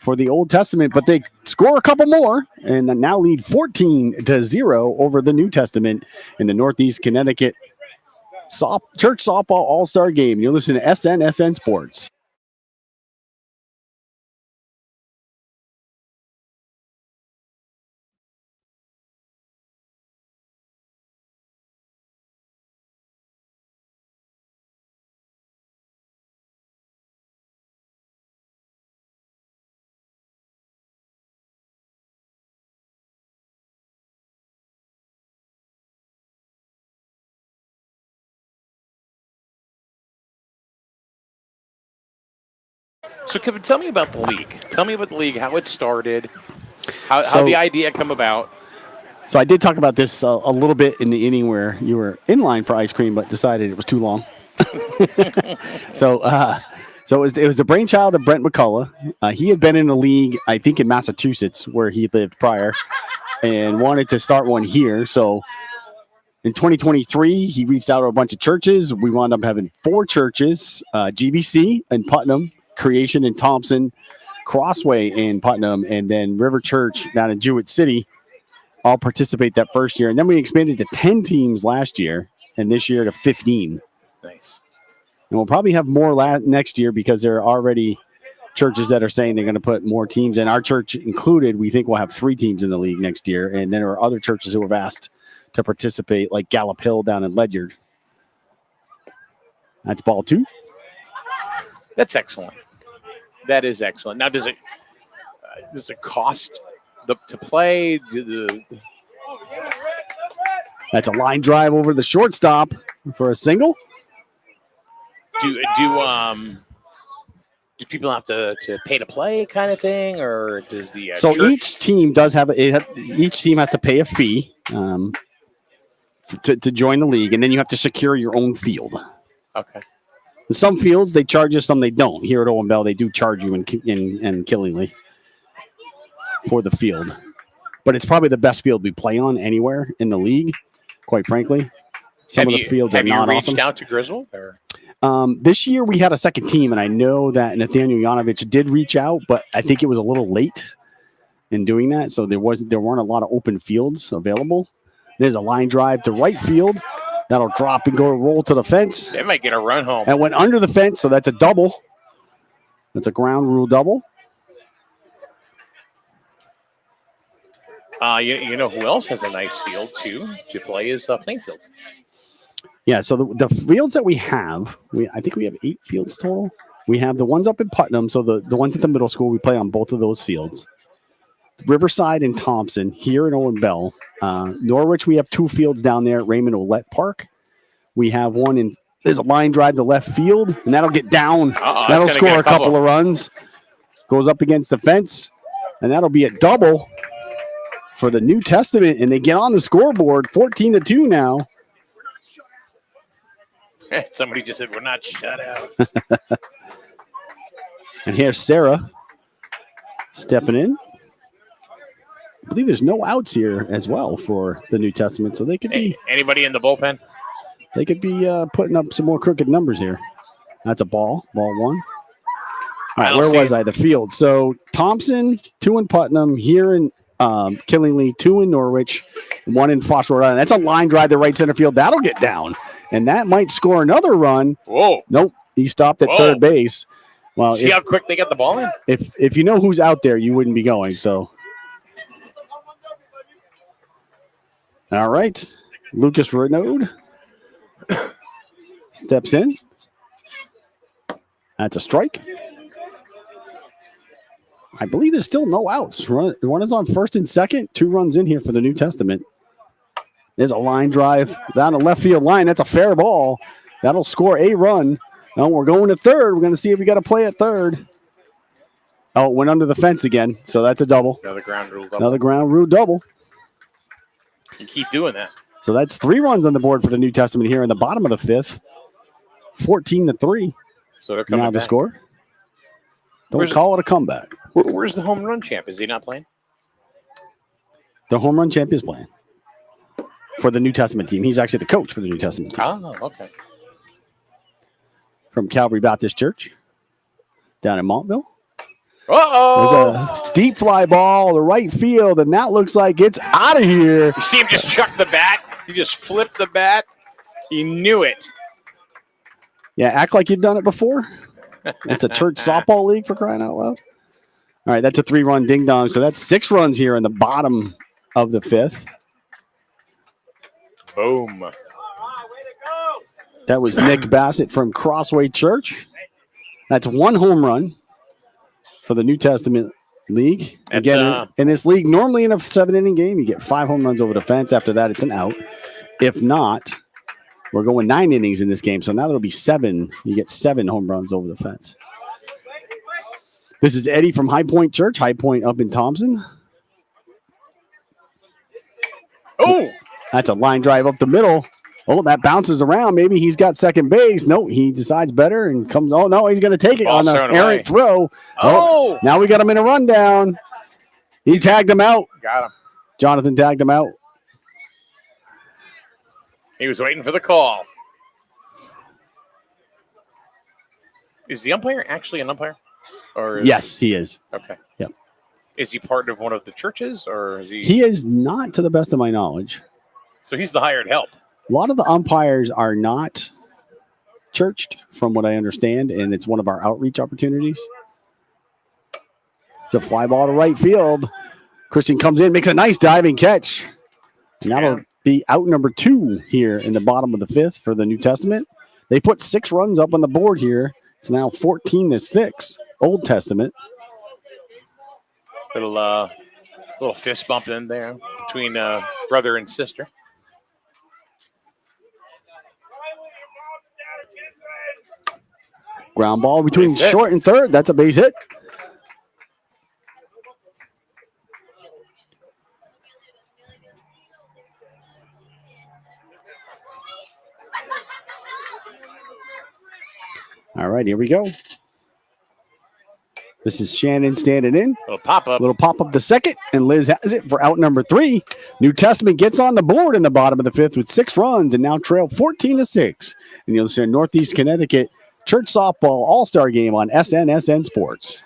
for the Old Testament, but they score a couple more and now lead 14-0 over the New Testament in the Northeast Connecticut Church Softball All-Star Game. You're listening to SN Sports. So, Kevin, tell me about the league. Tell me about the league, how it started, how the idea come about. So I did talk about this a little bit in the inning where you were in line for ice cream, but decided it was too long. So it was the brainchild of Brent McCullough. He had been in the league, I think, in Massachusetts, where he lived prior, and wanted to start one here. So in 2023, he reached out to a bunch of churches. We wound up having 4 churches, GBC in Putnam, Creation in Thompson, Crossway in Putnam, and then River Church down in Jewett City all participate that first year. And then we expanded to 10 teams last year, and this year to 15. Nice. And we'll probably have more next year because there are already churches that are saying they're going to put more teams. And our church included, we think we'll have 3 teams in the league next year. And then there are other churches who have asked to participate, like Gallup Hill down in Ledyard. That's ball 2. That's excellent. That is excellent. Now, does it cost to play? That's a line drive over the shortstop for a single. Do people have to pay to play kind of thing, or does the so church? Each team does have each team has to pay a fee to join the league, and then you have to secure your own field. Okay. In some fields they charge you, some they don't. Here at Owen Bell, they do charge you in Killingly for the field, but it's probably the best field we play on anywhere in the league. Quite frankly, some of the fields are not awesome. Have you reached out to Griswold? Or? This year we had a second team, and I know that Nathaniel Yanovich did reach out, but I think it was a little late in doing that, so there weren't a lot of open fields available. There's a line drive to right field. That'll drop and go roll to the fence. They might get a run home. And went under the fence, so that's a double. That's a ground rule double. You know who else has a nice field too to play is Plainfield. Yeah, so the fields that we have, I think we have 8 fields total. We have the ones up in Putnam, so the ones at the middle school, we play on both of those fields. Riverside and Thompson here in Owen Bell. Norwich, we have 2 fields down there at Raymond Ouellette Park. We have one there's a line drive to left field, and that'll get down. That'll score a couple of runs. Goes up against the fence, and that'll be a double for the New Testament, and they get on the scoreboard 14-2 now. Somebody just said we're not shut out. And here's Sarah stepping in. I believe there's no outs here as well for the New Testament, so they could be anybody in the bullpen. They could be putting up some more crooked numbers here. That's a ball 1. All right, where was I? The field. So Thompson, 2 in Putnam, here in Killingly, 2 in Norwich, 1 in Foster, Rhode Island. That's a line drive to right center field. That'll get down, and that might score another run. Whoa! Nope, he stopped at third base. Well, see how quick they got the ball in. If you know who's out there, you wouldn't be going. So, all right, Lucas Renaud steps in. That's a strike. I believe there's still no outs. One is on first and second. 2 runs in here for the New Testament. There's a line drive down the left field line. That's a fair ball. That'll score a run. Now we're going to third. We're going to see if we got to play at third. Oh, it went under the fence again. So that's a double. Another ground rule double. Another ground rule double. You keep doing that. So that's 3 runs on the board for the New Testament here in the bottom of the 5th. 14-3. So they're coming now the back. Score. Don't call it a comeback. Where's the home run champ? Is he not playing? The home run champ is playing for the New Testament team. He's actually the coach for the New Testament team. Oh, okay. from Calvary Baptist Church down in Montville. Uh-oh! There's a deep fly ball to right field, and that looks like it's out of here. You see him just chuck the bat? He just flipped the bat. He knew it. Yeah, act like you've done it before. It's a church softball league, for crying out loud. All right, that's a 3-run ding-dong. So that's 6 runs here in the bottom of the 5th. Boom. That was Nick Bassett from Crossway Church. That's 1 home run for the New Testament League. That's, Again, in this league, normally in a 7-inning game, you get 5 home runs over the fence. After that, it's an out. If not, we're going 9 innings in this game. So now there'll be 7. You get 7 home runs over the fence. This is Eddie from High Point Church. High Point up in Thompson. Oh! That's a line drive up the middle. Oh, that bounces around. Maybe he's got second base. No, he decides better and comes. Oh, no, he's going to take it Ball's on an thrown away. errant throw. Oh! Now we got him in a rundown. He tagged him out. Got him. Jonathan tagged him out. He was waiting for the call. Is the umpire actually an umpire? Or Yes, he is. Okay. Yep. Is he part of one of the churches, or is he? He is not, to the best of my knowledge. So he's the hired help. A lot of the umpires are not churched, from what I understand, and it's one of our outreach opportunities. It's a fly ball to right field. Christian comes in, makes a nice diving catch. And that'll be out number 2 here in the bottom of the 5th for the New Testament. They put 6 runs up on the board here. It's now 14-6, Old Testament. Little fist bump in there between brother and sister. Ground ball between Base hit. short and third. That's a base hit. All right, here we go. This is Shannon standing in. Little pop up. Little pop up the second, and Liz has it for out number 3. New Testament gets on the board in the bottom of the 5th with 6 runs and now trail 14-6. And you'll see Northeast Connecticut Church Softball All-Star Game on SNSN Sports.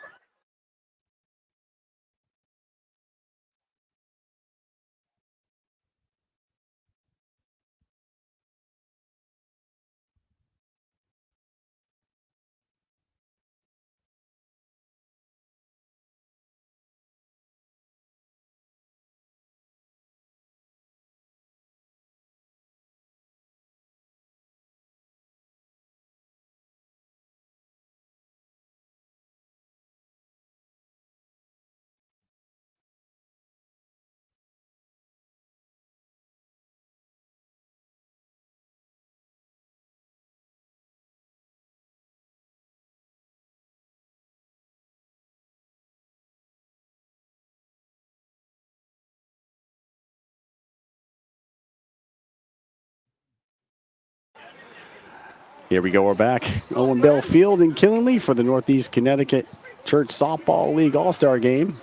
Here we go. We're back. Owen Bell Field in Killingly for the Northeast Connecticut Church Softball League All-Star Game.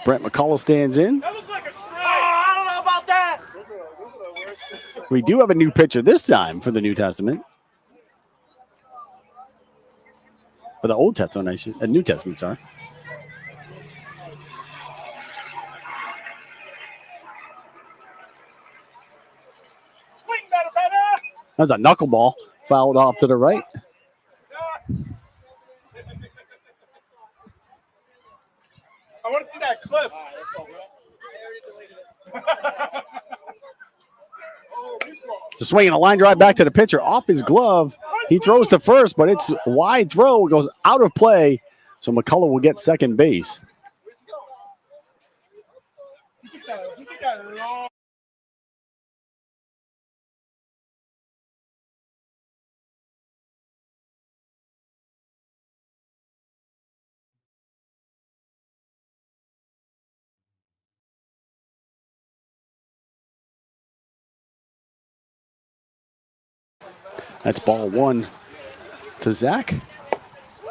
Brent McCullough stands in. That looks like a strike. I don't know about that. Those are the worst. We do have a new pitcher this time for the New Testament. For the Old Testament, New Testament, sorry. Swing better. That's a knuckleball fouled off to the right. I want to see that clip. It's a swing and a line drive back to the pitcher off his glove. He throws to first, but it's a wide throw. It goes out of play, so McCullough will get second base. He took that long. That's ball 1 to Zach.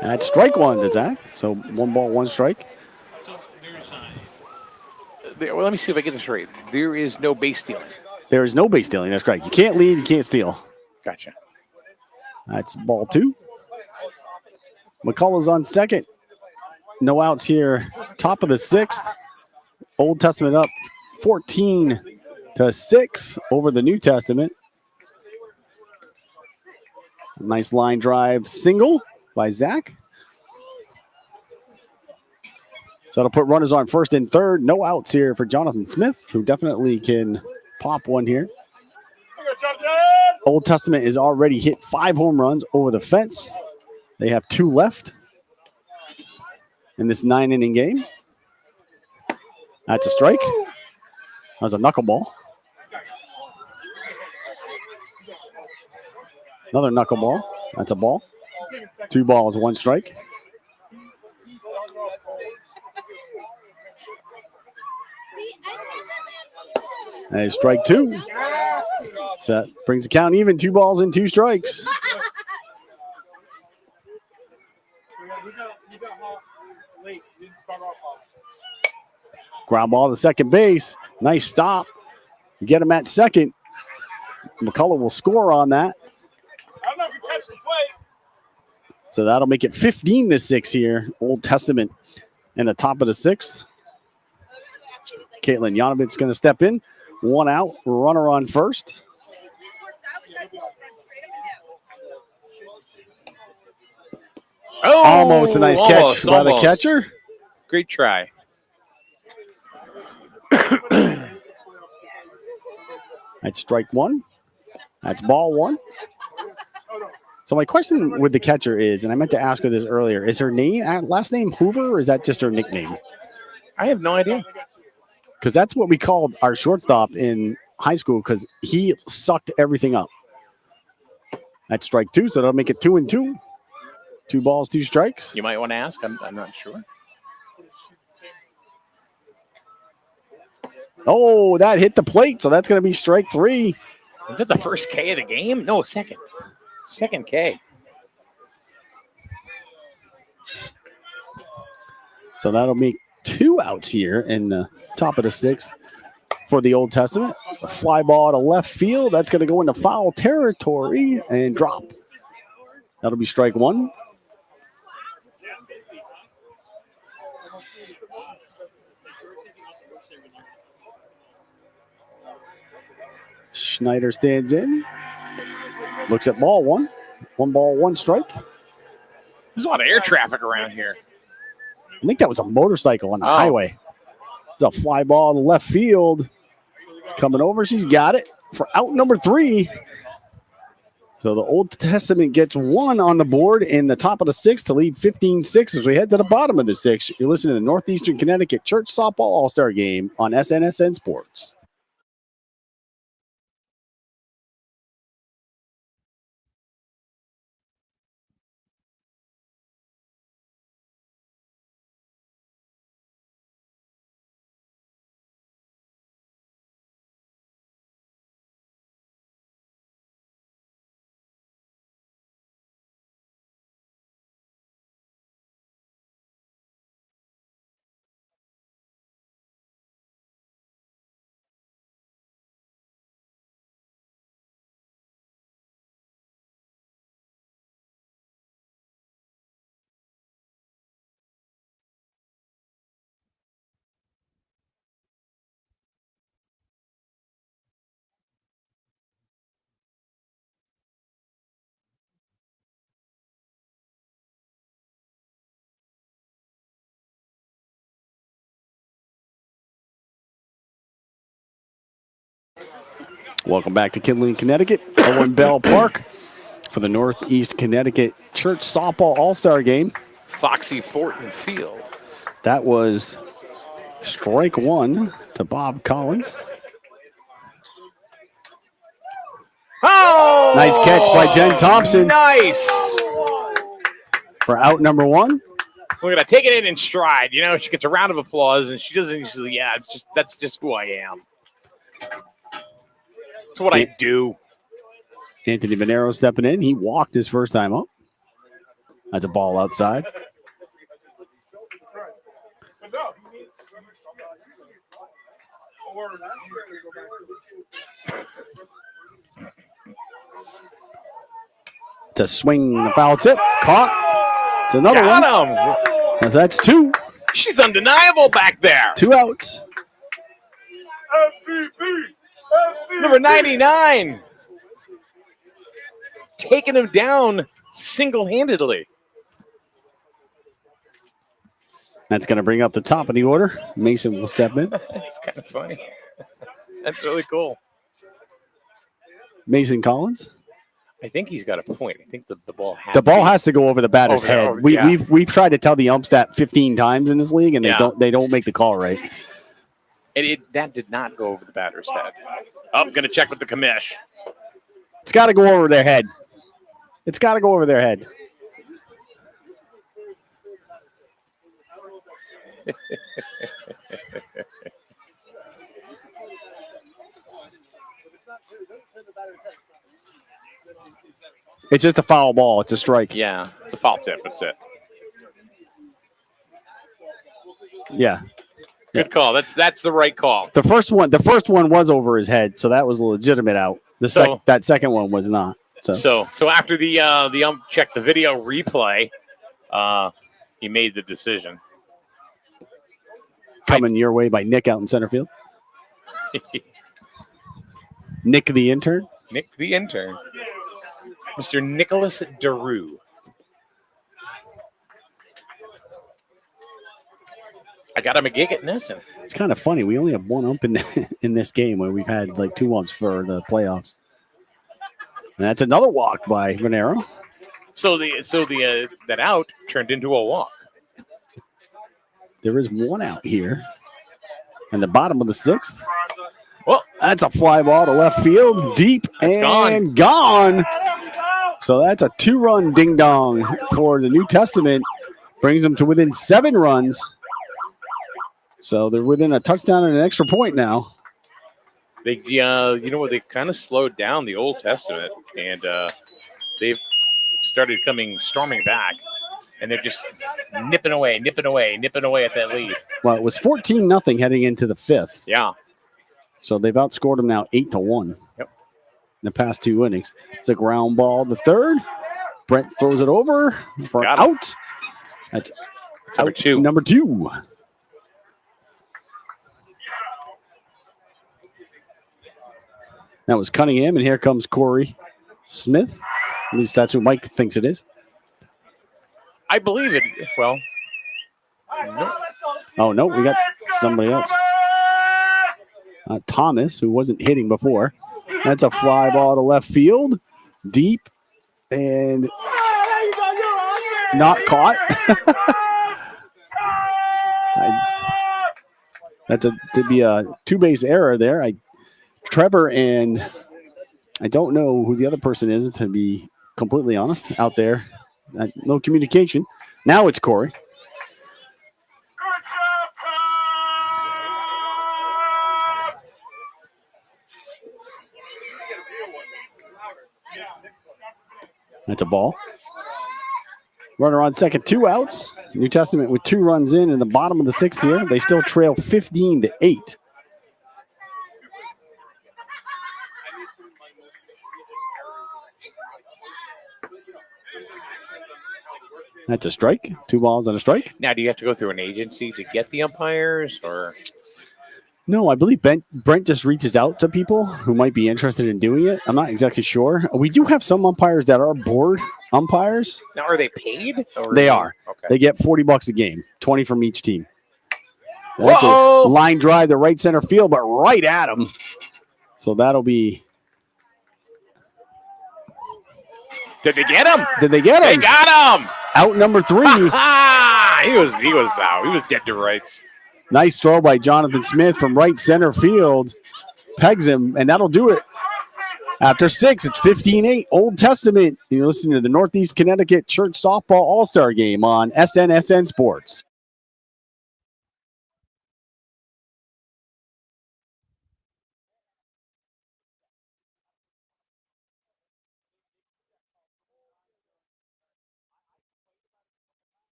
That's strike 1 to Zach. So 1 ball, 1 strike. So well, let me see if I get this right. There is no base stealing. There is no base stealing. That's correct. You can't lead, you can't steal. Gotcha. That's ball 2. McCullough's on second. No outs here. Top of the 6th. Old Testament up 14-6 over the New Testament. Nice line drive single by Zach. So that'll put runners on first and third. No outs here for Jonathan Smith, who definitely can pop one here. Old Testament has already hit 5 home runs over the fence. They have 2 left in this 9-inning game. That's a strike. That's a knuckleball. Another knuckleball. That's a ball. 2 balls, 1 strike. And strike 2. So that brings the count even. 2 balls and 2 strikes. Ground ball to second base. Nice stop. You get him at second. McCullough will score on that. I don't know if you touched the plate. So that'll make it 15-6 here. Old Testament in the top of the 6th. Caitlin Yanovitz going to step in. 1 out, runner on first. Oh, Almost a nice catch by the catcher. Great try. That's strike 1. That's ball 1. So my question with the catcher is, and I meant to ask her this earlier, is her last name Hoover, or is that just her nickname? I have no idea. Because that's what we called our shortstop in high school, because he sucked everything up. That's strike 2, so that'll make it 2-2. 2 balls, 2 strikes. You might want to ask. I'm not sure. Oh, that hit the plate, so that's going to be strike 3. Is that the first K of the game? No, second. Second K. So that'll make 2 outs here in the top of the 6th for the Old Testament. A fly ball to left field. That's going to go into foul territory and drop. That'll be strike 1. Schneider stands in. Looks at ball 1. 1 ball, 1 strike. There's a lot of air traffic around here. I think that was a motorcycle on the Oh. highway. It's a fly ball to left field. It's coming over. She's got it for out number 3. So the Old Testament gets 1 on the board in the top of the 6th to lead 15-6 as we head to the bottom of the 6th. You're listening to the Northeastern Connecticut Church Softball All-Star Game on SNSN Sports. Welcome back to Kindling, Connecticut. Owen Bell Park for the Northeast Connecticut Church Softball All-Star Game. Foxy Fortin Field. That was strike 1 to Bob Collins. Oh! Nice catch by Jen Thompson. Nice. For out number 1. Look at that. Taking it in stride. You know, she gets a round of applause, and she doesn't usually, that's just who I am. That's what I do. Anthony Monero stepping in. He walked his first time up. That's a ball outside. It's a swing and a foul tip. Caught. It's another one. Got him. That's two. She's undeniable back there. 2 outs. Number 99. Taking him down single-handedly. That's going to bring up the top of the order. Mason will step in. It's kind of funny. That's really cool. Mason Collins. I think he's got a point. I think the ball has The ball has to go over the batter's Over there, head. over- yeah. We've tried to tell the umps that 15 times in this league, and Yeah. they don't make the call right. That did not go over the batter's head. I'm going to check with the commish. It's got to go over their head. It's got to go over their head. It's just a foul ball. It's a strike. Yeah, it's a foul tip. That's it. Yeah. Good call. That's the right call. The first one was over his head, so that was a legitimate out. That second one was not. So after the ump checked the video replay, he made the decision. Coming your way by Nick out in center field. Nick the intern. Nick the intern. Mr. Nicholas Daru. I got him a gig at Nissen. It's kind of funny. We only have one ump in this game where we've had like 2 umps for the playoffs. And that's another walk by Venero. So that out turned into a walk. There is one out here. And the bottom of the 6th. Well, That's a fly ball to left field. Deep That's and gone. So that's a 2-run ding-dong for the New Testament. Brings them to within 7 runs. So they're within a touchdown and an extra point now. they they kind of slowed down the Old Testament, and they've started storming back, and they're just nipping away at that lead. Well, it was 14-0 heading into the 5th. Yeah. So they've outscored them now 8-1. Yep. In the past 2 innings. It's a ground ball to third. Brent throws it over for Got him. out. That's Number out 2. Number 2. That was Cunningham, and here comes Corey Smith. At least that's who Mike thinks it is. I believe it. Well, no. Oh, no, we got somebody else. Thomas, who wasn't hitting before. That's a fly ball to left field. Deep and not caught. That's to be a 2-base error there. Trevor and I don't know who the other person is, to be completely honest, out there. No communication. Now it's Corey. That's a ball. Runner on second, 2 outs. New Testament with 2 runs in the bottom of the 6th here. They still trail 15-8. That's a strike. 2 balls and a strike. Now, do you have to go through an agency to get the umpires, or? No, I believe Brent just reaches out to people who might be interested in doing it. I'm not exactly sure. We do have some umpires that are board umpires. Now, are they paid? Or They are. Okay. They get $40 a game, 20 from each team. That's a Whoa! line drive to right center field, but right at him. So that'll be. Did they get him? Did they get They him? got him. Out number 3. He was out. He was dead to rights. Nice throw by Jonathan Smith from right center field. Pegs him, and that'll do it. After 6, it's 15-8. Old Testament. You're listening to the Northeast Connecticut Church Softball All-Star Game on SNSN Sports.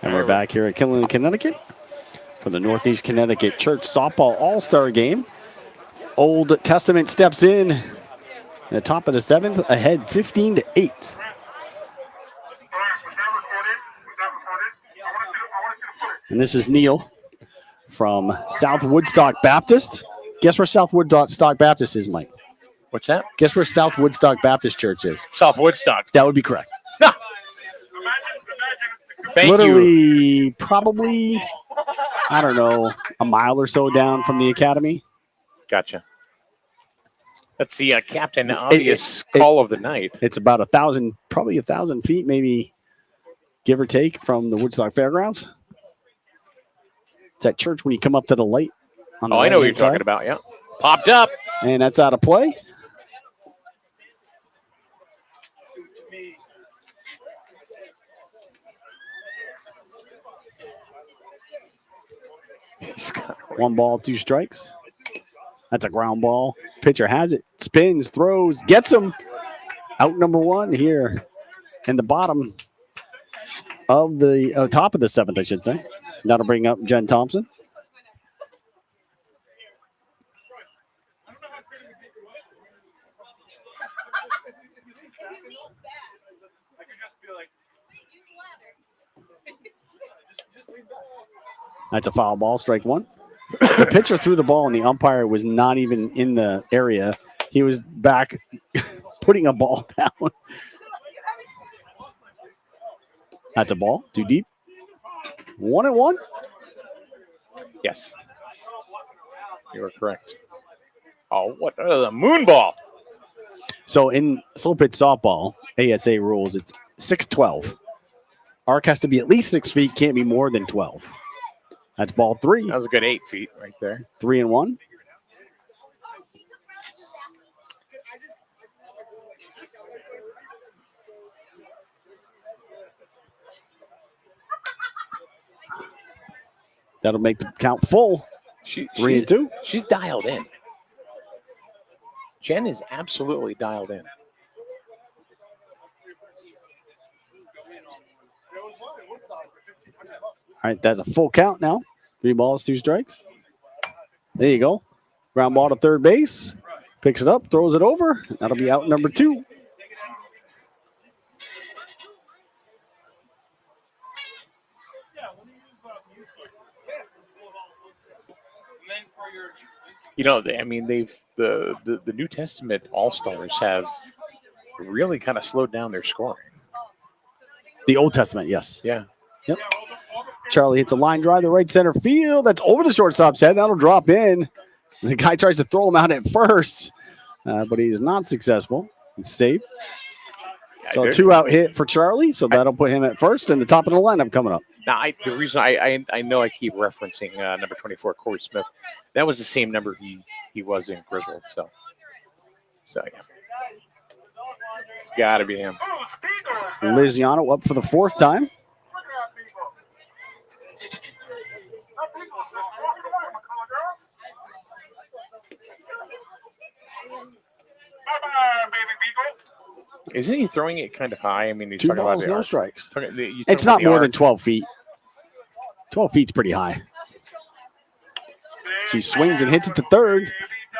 And we're back here at Killingley, Connecticut for the Northeast Connecticut Church Softball All-Star Game. Old Testament steps in at the top of the 7th, ahead 15-8. And this is Neil from South Woodstock Baptist. Guess where South Woodstock Baptist is, Mike? What's that? Guess where South Woodstock Baptist Church is? South Woodstock. That would be correct. Thank Literally, you. probably, I don't know, a mile or so down from the academy. Gotcha. That's the Captain Obvious call of the night. It's about 1,000, probably 1,000 feet, maybe give or take, from the Woodstock Fairgrounds. It's that church when you come up to the light. On the I know what you're right-hand side. talking about. Yeah. Popped up. And that's out of play. One ball, 2 strikes. That's a ground ball. Pitcher has it, spins, throws, gets him. Out number 1 here in the bottom of the top of the 7th, I should say. That'll bring up Jen Thompson. That's a foul ball, strike 1. The pitcher threw the ball, and the umpire was not even in the area. He was back putting a ball down. That's a ball, too deep. 1-1. Yes. You were correct. Oh, what the moon ball. So in slow pitch softball, ASA rules, it's 6'12". Arc has to be at least 6 feet, can't be more than 12. That's ball 3. That was a good 8 feet right there. 3-1. That'll make the count full. 3-2. She's dialed in. Jen is absolutely dialed in. All right, that's a full count now. 3 balls, 2 strikes. There you go. Ground ball to third base. Picks it up, throws it over. That'll be out number 2. You know, they've the New Testament All-Stars have really kind of slowed down their scoring. The Old Testament, yes. Yeah. Yep. Charlie hits a line drive to right center field. That's over the shortstop's head. That'll drop in. The guy tries to throw him out at first, but he's not successful. He's safe. So a 2-out hit for Charlie. So that'll put him at first and the top of the lineup coming up. Now, the reason I know I keep referencing number 24, Corey Smith, that was the same number he was in Griswold. So yeah. It's got to be him. Liziano up for the 4th time. Isn't he throwing it kind of high? I mean, he's 2 talking balls, about no strikes. It's not more than 12 feet. 12 feet's pretty high. She swings and hits it to third,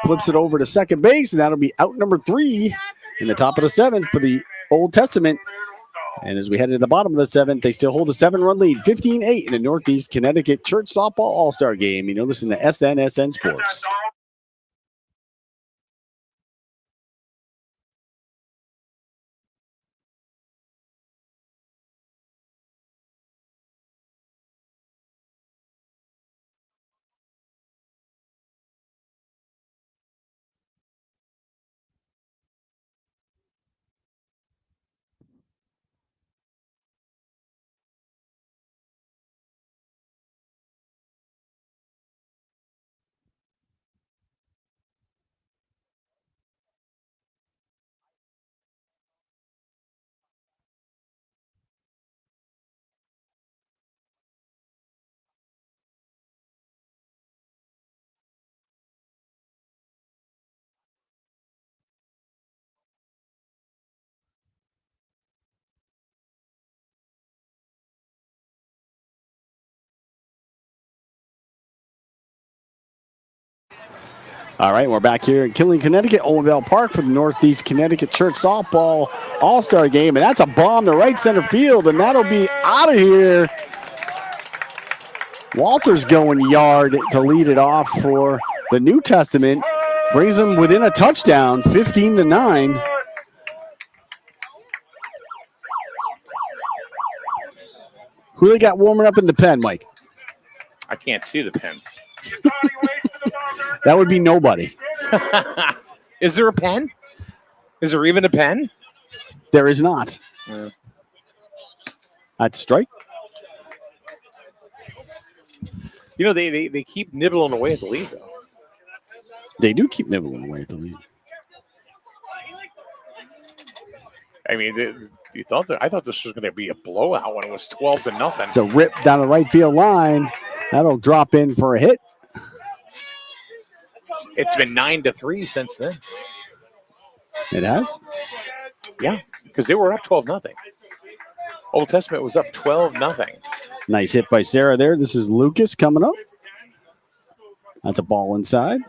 flips it over to second base, and that'll be out number 3 in the top of the 7th for the Old Testament. And as we head to the bottom of the 7th, they still hold a 7-run lead, 15-8 in the Northeast Connecticut Church Softball All-Star Game. You know, listen to SNSN Sports. All right, we're back here in Killing, Connecticut, Owen Bell Park for the Northeast Connecticut Church Softball All-Star Game. And that's a bomb to right center field, and that'll be out of here. Walters going yard to lead it off for the New Testament. Brings them within a touchdown, 15-9. Who they got warming up in the pen, Mike? I can't see the pen. That would be nobody. Is there a pen? Is there even a pen? There is not. Yeah. That's a strike. You know, they keep nibbling away at the lead, though. They do keep nibbling away at the lead. I mean, I thought this was going to be a blowout when it was 12-0. It's a rip down the right field line. That'll drop in for a hit. It's been 9-3 since then. It has? Yeah, because they were up 12-0. Old Testament was up 12-0. Nice hit by Sarah there. This is Lucas coming up. That's a ball inside.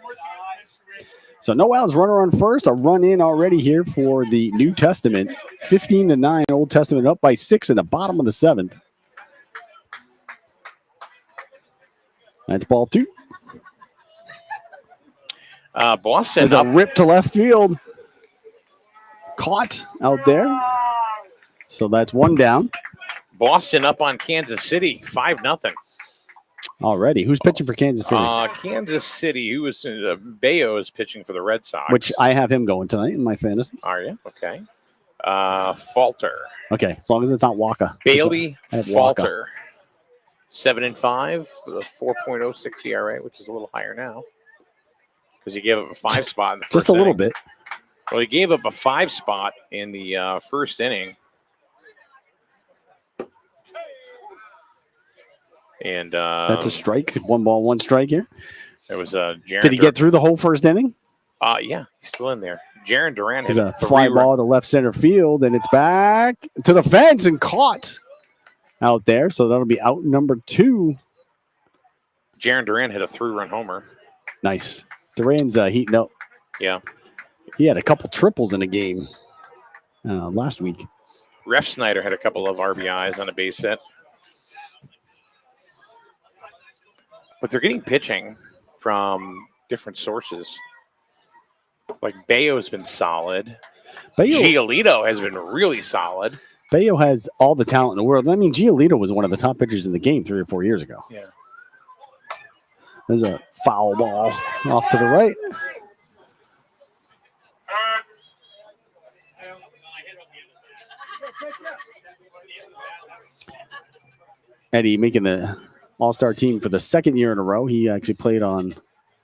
So no outs, runner on first. A run in already here for the New Testament. 15-9. Old Testament up by 6 in the bottom of the 7th. That's ball 2. Boston There's a up. rip to left field. Caught out there. So that's 1 down. Boston up on Kansas City, 5-0. Already. Who's pitching for Kansas City? Kansas City, who was Bayo is pitching for the Red Sox. Which I have him going tonight in my fantasy. Are you? Okay. Falter. Okay, as long as it's not Waka. Bailey I have Falter. 7-5 with a 4.06 ERA, which is a little higher now. Because he gave up a 5 spot in the first Just a little inning. bit. Well, he gave up a 5 spot in the first inning. And That's a strike. 1 ball, 1 strike here. It was Jaron. Did he get through the whole first inning? Yeah, he's still in there. Jaron Duran There's hit a fly ball to left center field, and it's back to the fence and caught out there. So that'll be out number 2. Jaron Duran hit a 3-run homer. Nice. Duran's heating up. Yeah. He had a couple triples in a game last week. Ref Snyder had a couple of RBIs on a base hit. But they're getting pitching from different sources. Like Bayo's been solid. Giolito has been really solid. Bayo has all the talent in the world. I mean, Giolito was one of the top pitchers in the game 3 or 4 years ago. Yeah. There's a foul ball off to the right. Eddie making the All-Star team for the 2nd year in a row. He actually played on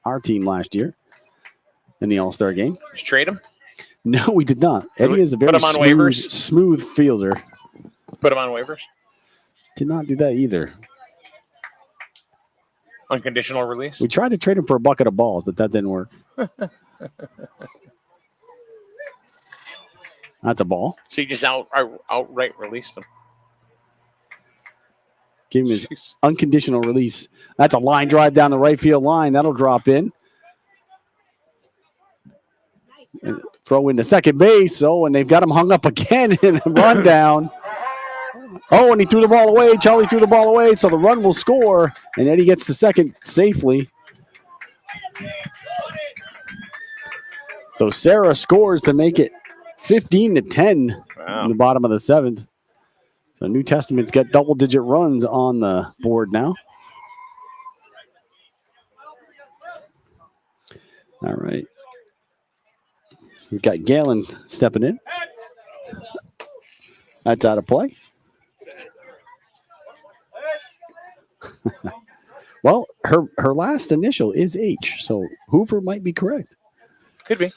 our team last year in the All-Star game. Did you trade him? No, we did not. Eddie is a very Put him on waivers? smooth fielder. Put him on waivers? Did not do that either. Unconditional release? We tried to trade him for a bucket of balls, but that didn't work. That's a ball. So you just outright released him. Gave him his unconditional release. That's a line drive down the right field line. That'll drop in. And throw into second base. Oh, and they've got him hung up again in a rundown. Oh, and he threw the ball away. Charlie threw the ball away, so the run will score. And Eddie gets to second safely. So Sarah scores to make it 15-10 in the bottom of the 7th. So New Testament's got double-digit runs on the board now. All right. We've got Galen stepping in. That's out of play. Well, her last initial is H, so Hoover might be correct. Could be.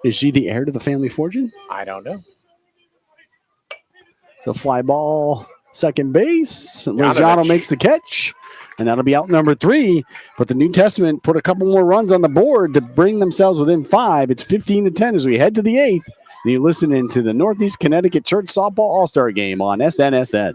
Is she the heir to the family fortune? I don't know. So fly ball, second base. Lozano makes the catch, and that'll be out number 3. But the New Testament put a couple more runs on the board to bring themselves within 5. It's 15-10 as we head to the 8th. And you're listening to the Northeast Connecticut Church Softball All-Star Game on SNSN.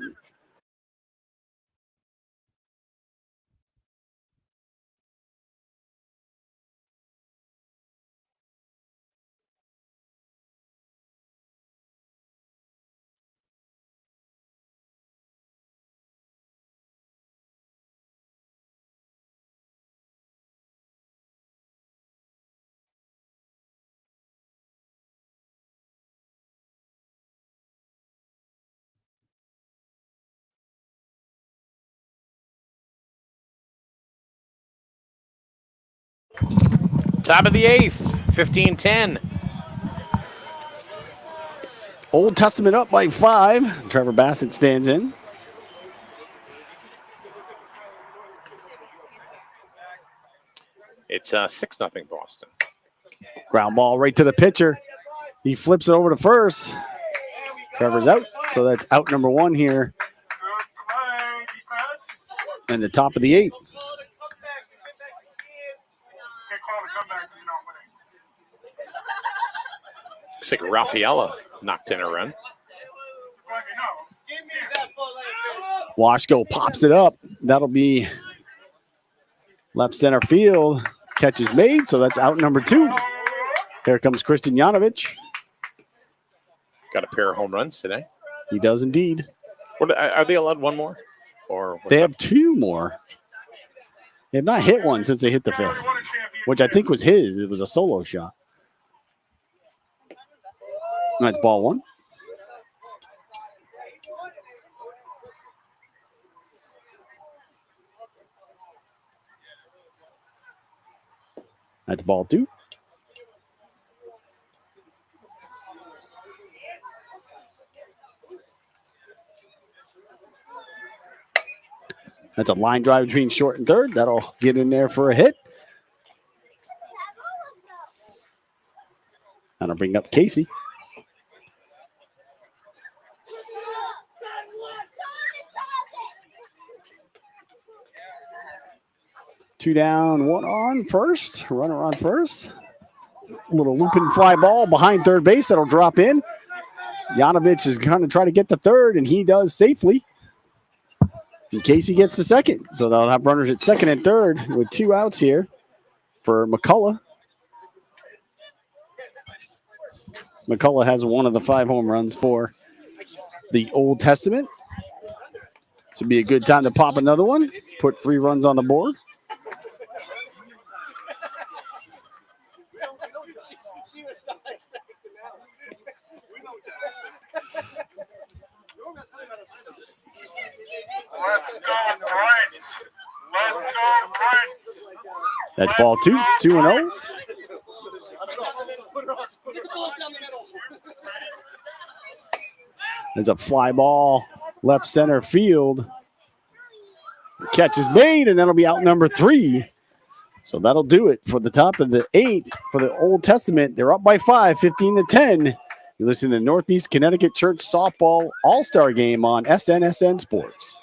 Top of the 8th, 15-10. Old Testament up by 5. Trevor Bassett stands in. It's 6-0 Boston. Ground ball right to the pitcher. He flips it over to first. Trevor's out, so that's out number 1 here in the top of the 8th. Looks like Raffaella knocked in a run. Washko pops it up. That'll be left center field. Catch is made, so that's out number 2. Here comes Christian Yanovich. Got a pair of home runs today. He does indeed. What, are they allowed one more? Or They have 2 more. They have not hit one since they hit the 5th, which I think was his. It was a solo shot. That's ball 1. That's ball 2. That's a line drive between short and third. That'll get in there for a hit. That'll bring up Casey. Two down, 1 on first. Runner on first. Little looping fly ball behind third base. That'll drop in. Yanovich is going to try to get the third, and he does safely. And Casey gets the second. So they'll have runners at second and third with 2 outs here for McCullough. McCullough has one of the 5 home runs for the Old Testament. This would be a good time to pop another one. Put 3 runs on the board. Let's go, Prince. Let's go, Prince. That's ball 2, 2-0. There's a fly ball left center field. The catch is made, and that'll be out number 3. So that'll do it for the top of the 8 for the Old Testament. They're up by 5, 15-10. You listen to Northeast Connecticut Church Softball All-Star Game on SNSN Sports.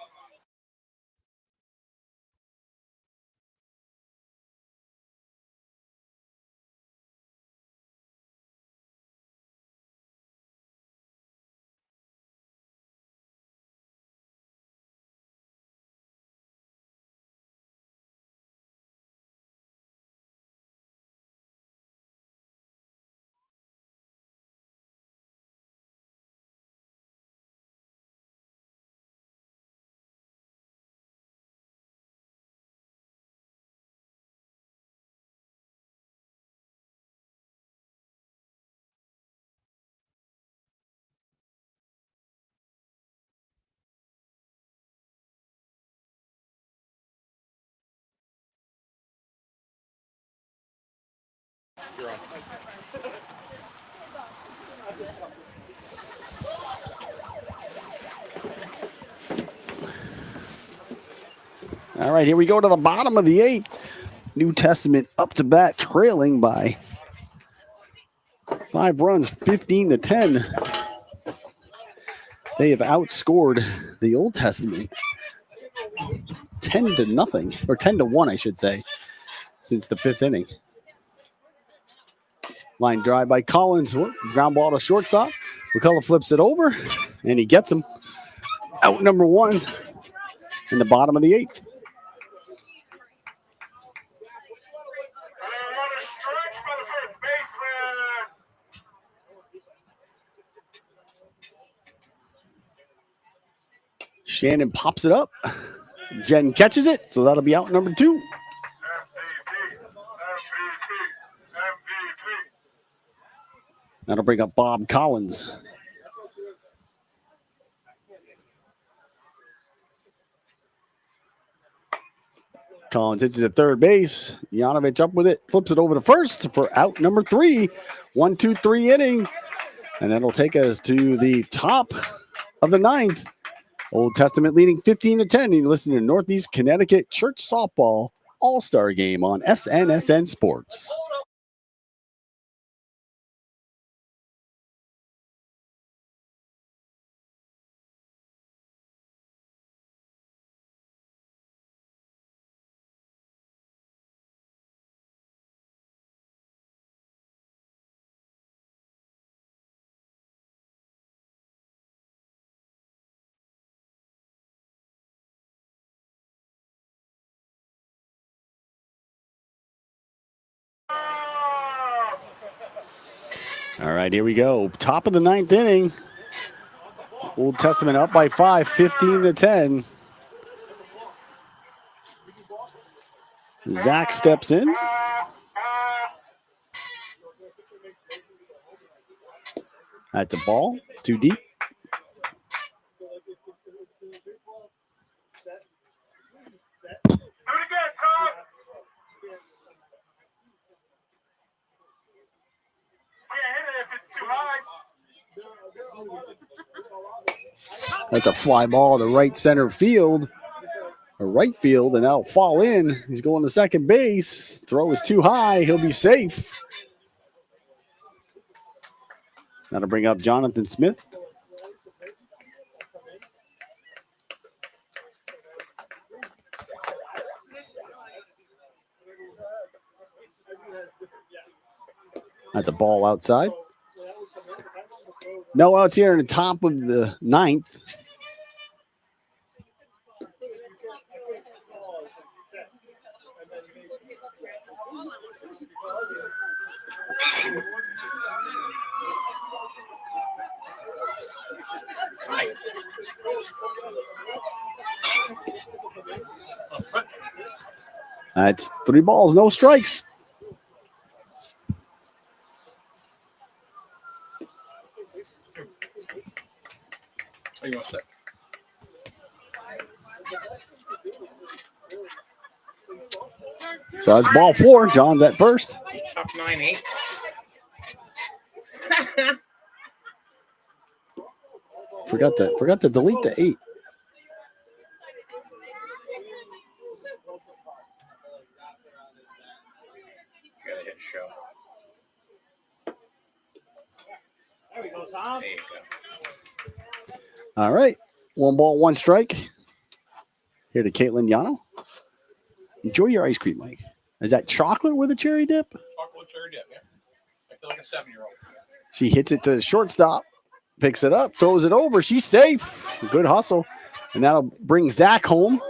All right, here we go to the bottom of the 8th. New Testament up to bat, trailing by 5 runs, 15-10. They have outscored the Old Testament 10-0, or 10-1, I should say, since the 5th inning. Line drive by Collins, ground ball to shortstop. McCullough flips it over, and he gets him. Out number 1 in the bottom of the 8th. Shannon pops it up. Jen catches it, so that'll be out number 2. That'll bring up Bob Collins. Collins hits it to third base. Yanovich up with it, flips it over to first for out number 3. 1-2-3 inning. And that'll take us to the top of the 9th. Old Testament leading 15-10. You listen to Northeast Connecticut Church Softball All-Star Game on SNSN Sports. All right, here we go. Top of the 9th inning. Old Testament up by 5, 15-10. Zach steps in. That's a ball. Too deep. That's a fly ball to right center field, or right field, and that'll fall in. He's going to second base. Throw is too high. He'll be safe. That'll bring up Jonathan Smith. That's a ball outside. No outs here in the top of the 9th. That's 3 balls, no strikes. So that's ball 4. John's at first. Top 9-8. Forgot to delete the 8. Gotta hit show. There we go, Tom. There you go. All right. 1 ball, 1 strike. Here to Caitlin Yano. Enjoy your ice cream, Mike. Is that chocolate with a cherry dip? Chocolate cherry dip, yeah. I feel like a 7-year-old. She hits it to the shortstop, picks it up, throws it over. She's safe. Good hustle. And that'll bring Zach home.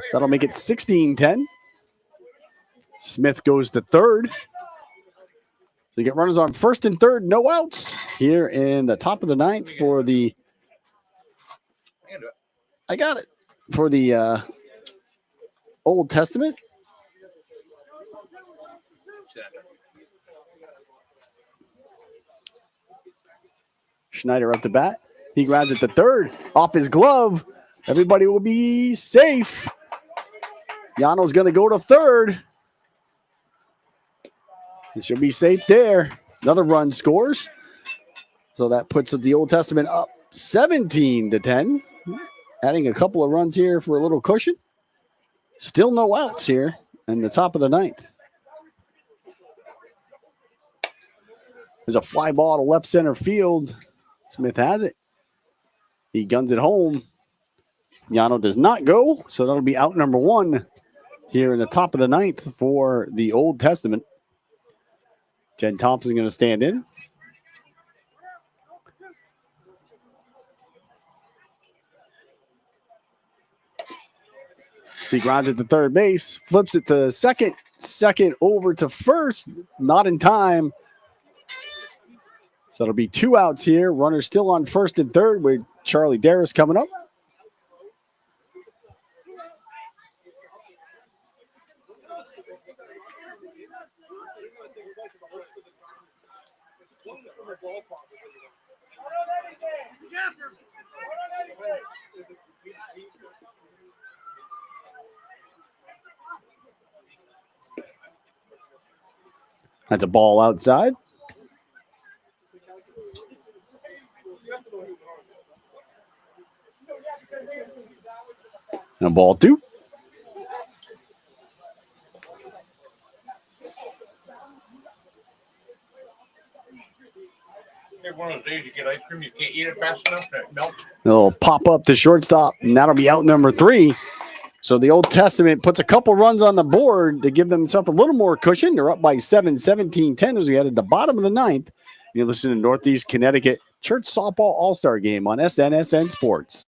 So that'll make it 16-10. Smith goes to third. So you get runners on first and third, no outs here in the top of the 9th for the. I got it. For the Old Testament. Schneider up to bat. He grabs it to third. Off his glove. Everybody will be safe. Yano's going to go to third. He should be safe there. Another run scores. So that puts the Old Testament up 17-10. Adding a couple of runs here for a little cushion. Still no outs here in the top of the 9th. There's a fly ball to left center field. Smith has it. He guns it home. Yano does not go, so that'll be out number 1 here in the top of the 9th for the Old Testament. Jen Thompson going to stand in. She grounds it to third base, flips it to second over to first, not in time. So it'll be 2 outs here. Runners still on first and third with Charlie Darris coming up. That's a ball outside. And a ball 2. One of those days you get ice cream, you can't eat it fast enough, that melts. It'll pop up to shortstop, and that'll be out number 3. So the Old Testament puts a couple runs on the board to give themselves a little more cushion. They're up by 7, 17-10 as we head at the bottom of the 9th. You're listening to Northeast Connecticut Church Softball All-Star Game on SNSN Sports.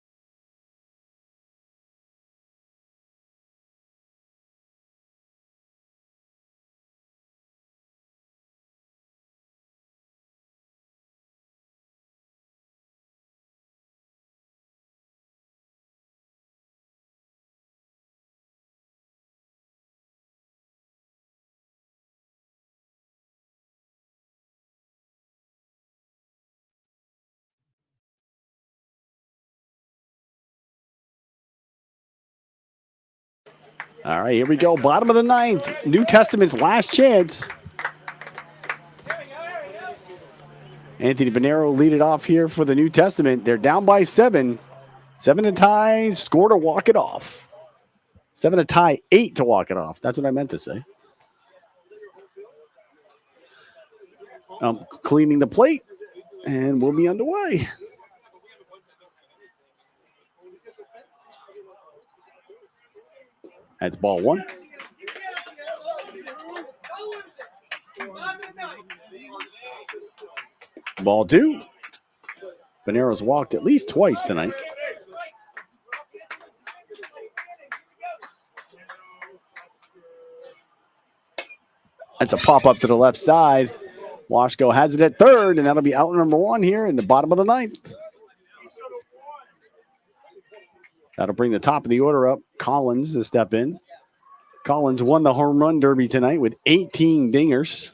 All right, here we go. Bottom of the 9th. New Testament's last chance. Anthony Bonero lead it off here for the New Testament. They're down by 7. 7 to tie, score to walk it off. 7 to tie, 8 to walk it off. That's what I meant to say. Cleaning the plate, and we'll be underway. That's ball 1. Ball 2. Bonero's walked at least twice tonight. That's a pop-up to the left side. Washko has it at third, and that'll be out number 1 here in the bottom of the 9th. That'll bring the top of the order up. Collins to step in. Collins won the home run derby tonight with 18 dingers.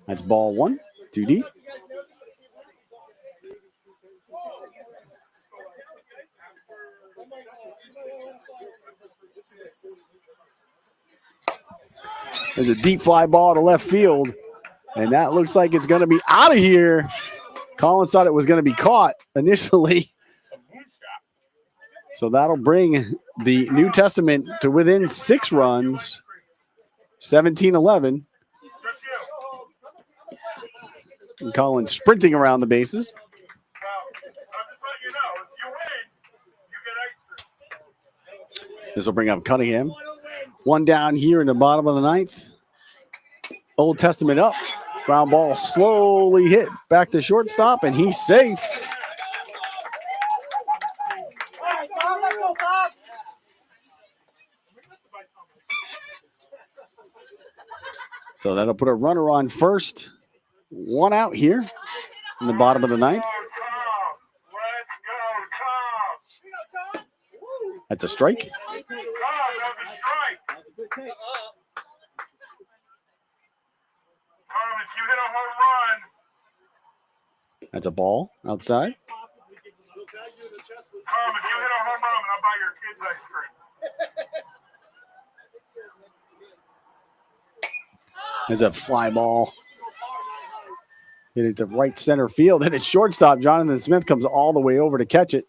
That's ball 1, 2 deep. There's a deep fly ball to left field, and that looks like it's going to be out of here. Collins thought it was going to be caught initially. So that'll bring the New Testament to within 6 runs, 17-11. And Collins sprinting around the bases. This will bring up Cunningham. 1 down here in the bottom of the 9th. Old Testament up. Ground ball slowly hit back to shortstop, and he's safe. So that'll put a runner on first. 1 out here in the bottom of the 9th. That's a strike. That's a ball outside. Tom, if you hit a home run, I'll buy your kids ice cream. There's a fly ball. Hit it to right center field. And it's shortstop. Jonathan Smith comes all the way over to catch it.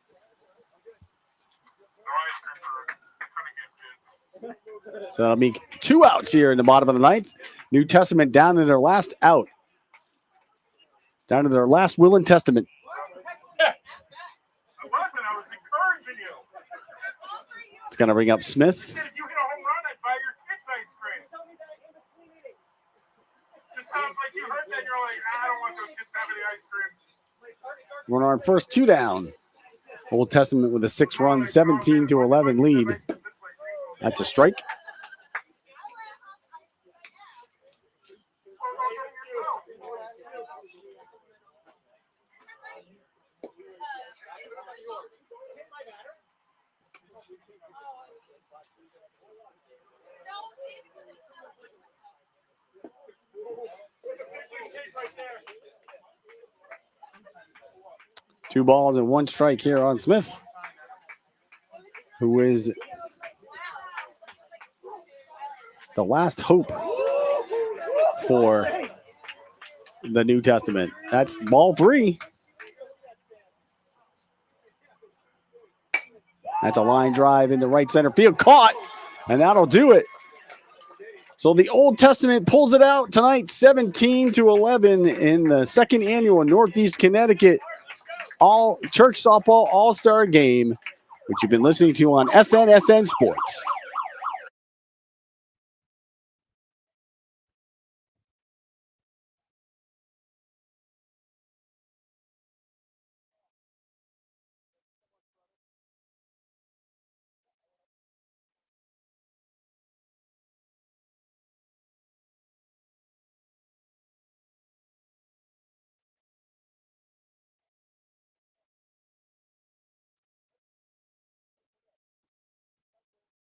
So that'll be 2 outs here in the bottom of the 9th. New Testament down to their last out. Down to their last will and testament. I was encouraging you. It's going to bring up Smith. If you hit a home run, I'd buy your kids ice cream. Just sounds like you heard that. You're like, I don't want those kids to have any ice cream. Runner on first, 2 down. Old Testament with a 6-run, 17-11 lead. That's a strike. Two balls and 1 strike here on Smith, who is the last hope for the New Testament. That's ball 3. That's a line drive into right center field. Caught, and that'll do it. So the Old Testament pulls it out tonight, 17-11 in the second annual Northeast Connecticut All Church Softball All-Star Game, which you've been listening to on SNSN Sports.